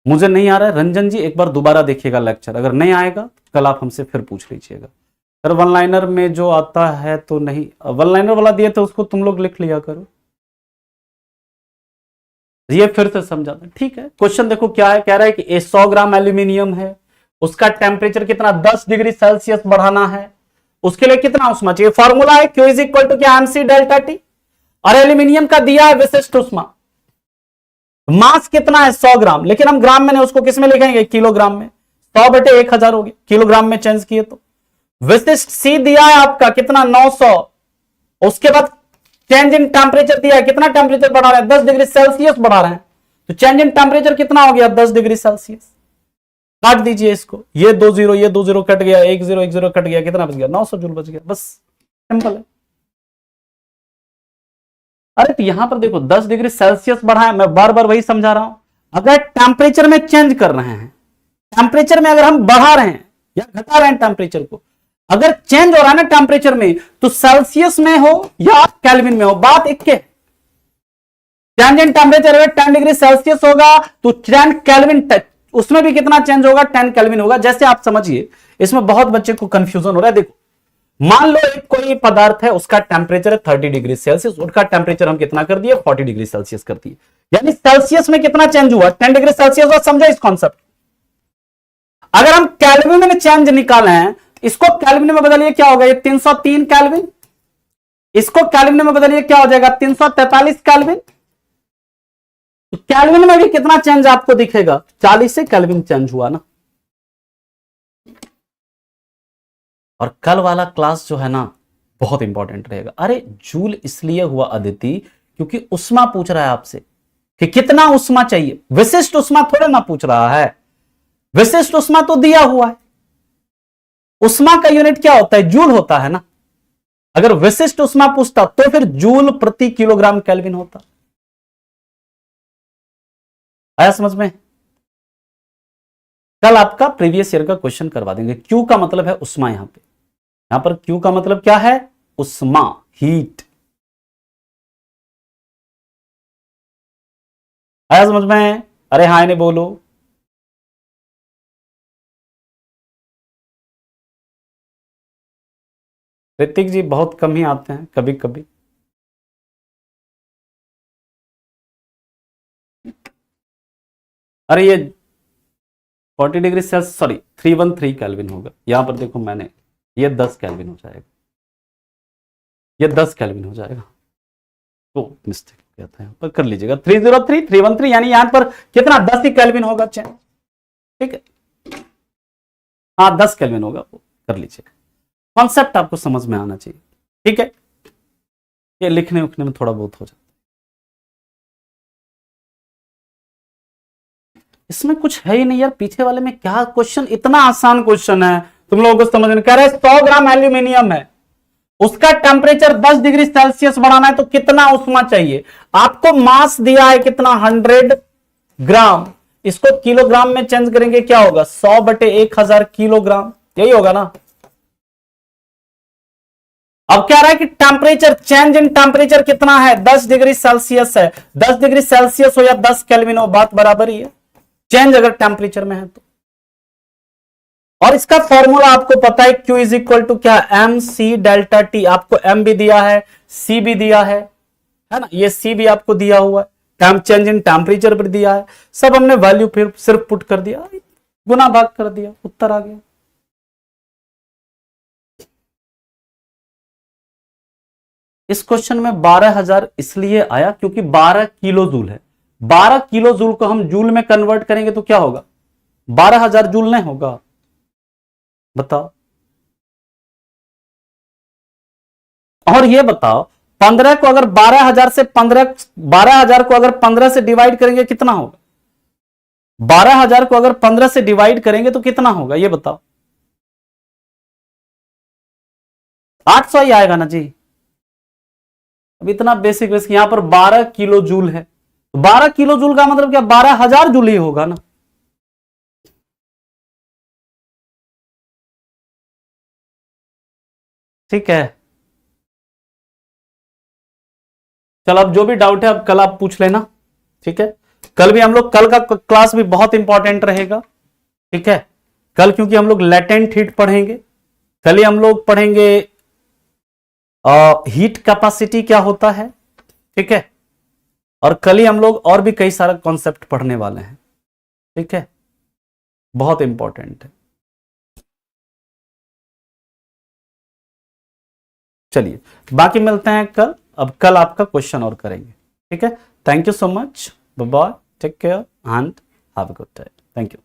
मुझे नहीं आ रहा है रंजन जी, एक बार दोबारा देखिएगा लेक्चर, अगर नहीं आएगा कल आप हमसे फिर पूछ लीजिएगा। सर वन लाइनर में जो आता है तो नहीं, वन लाइनर वाला दिए थे उसको तुम लोग लिख लिया करो, ये फिर से समझा दें, ठीक है। क्वेश्चन देखो क्या है, कह रहा है कि 100 ग्राम एल्यूमिनियम है, उसका टेम्परेचर कितना 10 डिग्री सेल्सियस बढ़ाना है, उसके लिए कितना उष्मा चाहिए। फॉर्मूला है Q इज इक्वल टू क्या, एमसी डेल्टा टी, और एल्यूमिनियम का दिया है विशिष्ट उष्मा, मास कितना है 100 ग्राम, लेकिन हम ग्राम में नहीं, उसको किस में लिखेंगे किलोग्राम में, 100/1000 हो गया, किलोग्राम में चेंज किए तो। विशिष्ट सी दिया है आपका कितना 900, उसके बाद चेंज इन टेम्परेचर दिया है, कितना टेम्परेचर बढ़ा रहे हैं 10 डिग्री सेल्सियस बढ़ा रहे हैं, तो चेंज इन टेम्परेचर कितना हो गया 10 डिग्री सेल्सियस। काट दीजिए इसको, ये 2 0 ये 2 0 कट गया, 1 0 1 0 कट गया, कितना बच गया 900 जूल बच गया, बस सिंपल है। अरे तो यहां पर देखो 10 डिग्री सेल्सियस बढ़ा है, मैं बार बार वही समझा रहा हूं, अगर टेम्परेचर में चेंज कर रहे हैं, टेम्परेचर में अगर हम बढ़ा रहे हैं या घटा रहे हैं टेम्परेचर को, अगर चेंज हो रहा है ना टेम्परेचर में, तो सेल्सियस में हो या केल्विन में हो, बात एक के। चेंज इन टेम्परेचर अगर 10 डिग्री सेल्सियस होगा तो 10 केल्विन, उसमें भी कितना चेंज होगा 10 केल्विन होगा। जैसे आप समझिए, इसमें बहुत बच्चे को कंफ्यूजन हो रहा है। देखो मान लो एक कोई पदार्थ है, उसका टेम्परेचर है 30 डिग्री सेल्सियस, उसका टेम्परेचर हम कितना कर दिए 40 डिग्री सेल्सियस कर दिए, यानी सेल्सियस में कितना चेंज हुआ 10 डिग्री सेल्सियस। और समझो इस कॉन्सेप्ट, अगर हम केल्विन में चेंज निकाले हैं, इसको केल्विन में बदलिए क्या होगा, ये 303 केल्विन, इसको केल्विन में बदलिए, क्या हो जाएगा 343 केल्विन। तो केल्विन में भी कितना चेंज आपको दिखेगा, 40 से केल्विन चेंज हुआ ना। और कल वाला क्लास जो है ना बहुत इंपॉर्टेंट रहेगा। अरे जूल इसलिए हुआ अदिति क्योंकि उष्मा पूछ रहा है आपसे कि कितना उष्मा चाहिए, विशिष्ट उष्मा थोड़े ना पूछ रहा है, विशिष्ट उष्मा तो दिया हुआ है। उष्मा का यूनिट क्या होता है, जूल होता है ना। अगर विशिष्ट उष्मा पूछता तो फिर जूल प्रति किलोग्राम केल्विन होता। आया समझ में। कल आपका प्रीवियस ईयर का क्वेश्चन करवा देंगे। क्यू का मतलब है उष्मा, यहां पर क्यू का मतलब क्या है, उष्मा, हीट। आया समझ में। अरे हाय ने बोलो। ऋतिक जी बहुत कम ही आते हैं, कभी कभी। अरे ये 40 डिग्री सेल्सियस, सॉरी 313 केल्विन होगा। यहां पर देखो मैंने, ये 10 केल्विन हो जाएगा, ये 10 केल्विन हो जाएगा। तो मिस्टेक हो गया था, यहां पर कर लीजिएगा 303 313, यानी यहां पर कितना 10 ही केल्विन होगा चैन। ठीक है, हाँ 10 केल्विन होगा, वो कर लीजिएगा। कॉन्सेप्ट आपको समझ में आना चाहिए। ठीक है, ये लिखने उखने में थोड़ा बहुत हो जाता है। इसमें कुछ है ही नहीं यार, पीछे वाले में क्या क्वेश्चन, इतना आसान क्वेश्चन है, तुम लोगों को समझ नहीं। कह रहे 100 ग्राम एल्यूमिनियम है, उसका टेम्परेचर 10 डिग्री सेल्सियस बढ़ाना है तो कितना उष्मा चाहिए। आपको मास दिया है कितना, 100 ग्राम। इसको किलोग्राम में चेंज करेंगे, क्या होगा 100/1000 किलोग्राम, यही होगा ना। अब क्या रहा है कि टेम्परेचर, चेंज इन टेम्परेचर कितना है, 10 डिग्री सेल्सियस है। 10 डिग्री सेल्सियस हो या 10 केल्विन हो, बात बराबर ही है, चेंज अगर टेम्परेचर में है तो। और इसका फॉर्मूला आपको पता है, Q इज इक्वल टू क्या, एम सी डेल्टा टी। आपको M भी दिया है, C भी दिया है ना, ये C भी आपको दिया हुआ है, चेंज इन टेम्परेचर पर दिया है। सब हमने वैल्यू फिर सिर्फ पुट कर दिया, गुना भाग कर दिया, उत्तर आ गया। इस क्वेश्चन में 12,000 इसलिए आया क्योंकि 12 किलो जूल है। 12 किलो जूल को हम जूल में कन्वर्ट करेंगे तो क्या होगा, 12,000 जूल नहीं होगा, बताओ। और ये बताओ 15 को अगर 12,000 से 12,000 को अगर 15 से डिवाइड करेंगे कितना होगा, 12,000 को अगर 15 से डिवाइड करेंगे तो कितना होगा, ये बताओ। 800 ही आएगा ना जी। अब इतना बेसिक बेसिक, यहां पर 12 किलो जूल है, 12 किलो जूल का मतलब क्या, 12,000 जूल ही होगा ना। ठीक है, चल अब जो भी डाउट है अब कल आप पूछ लेना। ठीक है, कल भी हम लोग, कल का क्लास भी बहुत इंपॉर्टेंट रहेगा। ठीक है, कल क्योंकि हम लोग लेटेंट हीट पढ़ेंगे, कल ही हम लोग पढ़ेंगे हीट कैपेसिटी क्या होता है। ठीक है, और कल ही हम लोग और भी कई सारे कॉन्सेप्ट पढ़ने वाले हैं। ठीक है, बहुत इंपॉर्टेंट है। चलिए बाकी मिलते हैं कल, अब कल आपका क्वेश्चन और करेंगे। ठीक है, thank you so much, bye bye, take care and have a good day, thank you.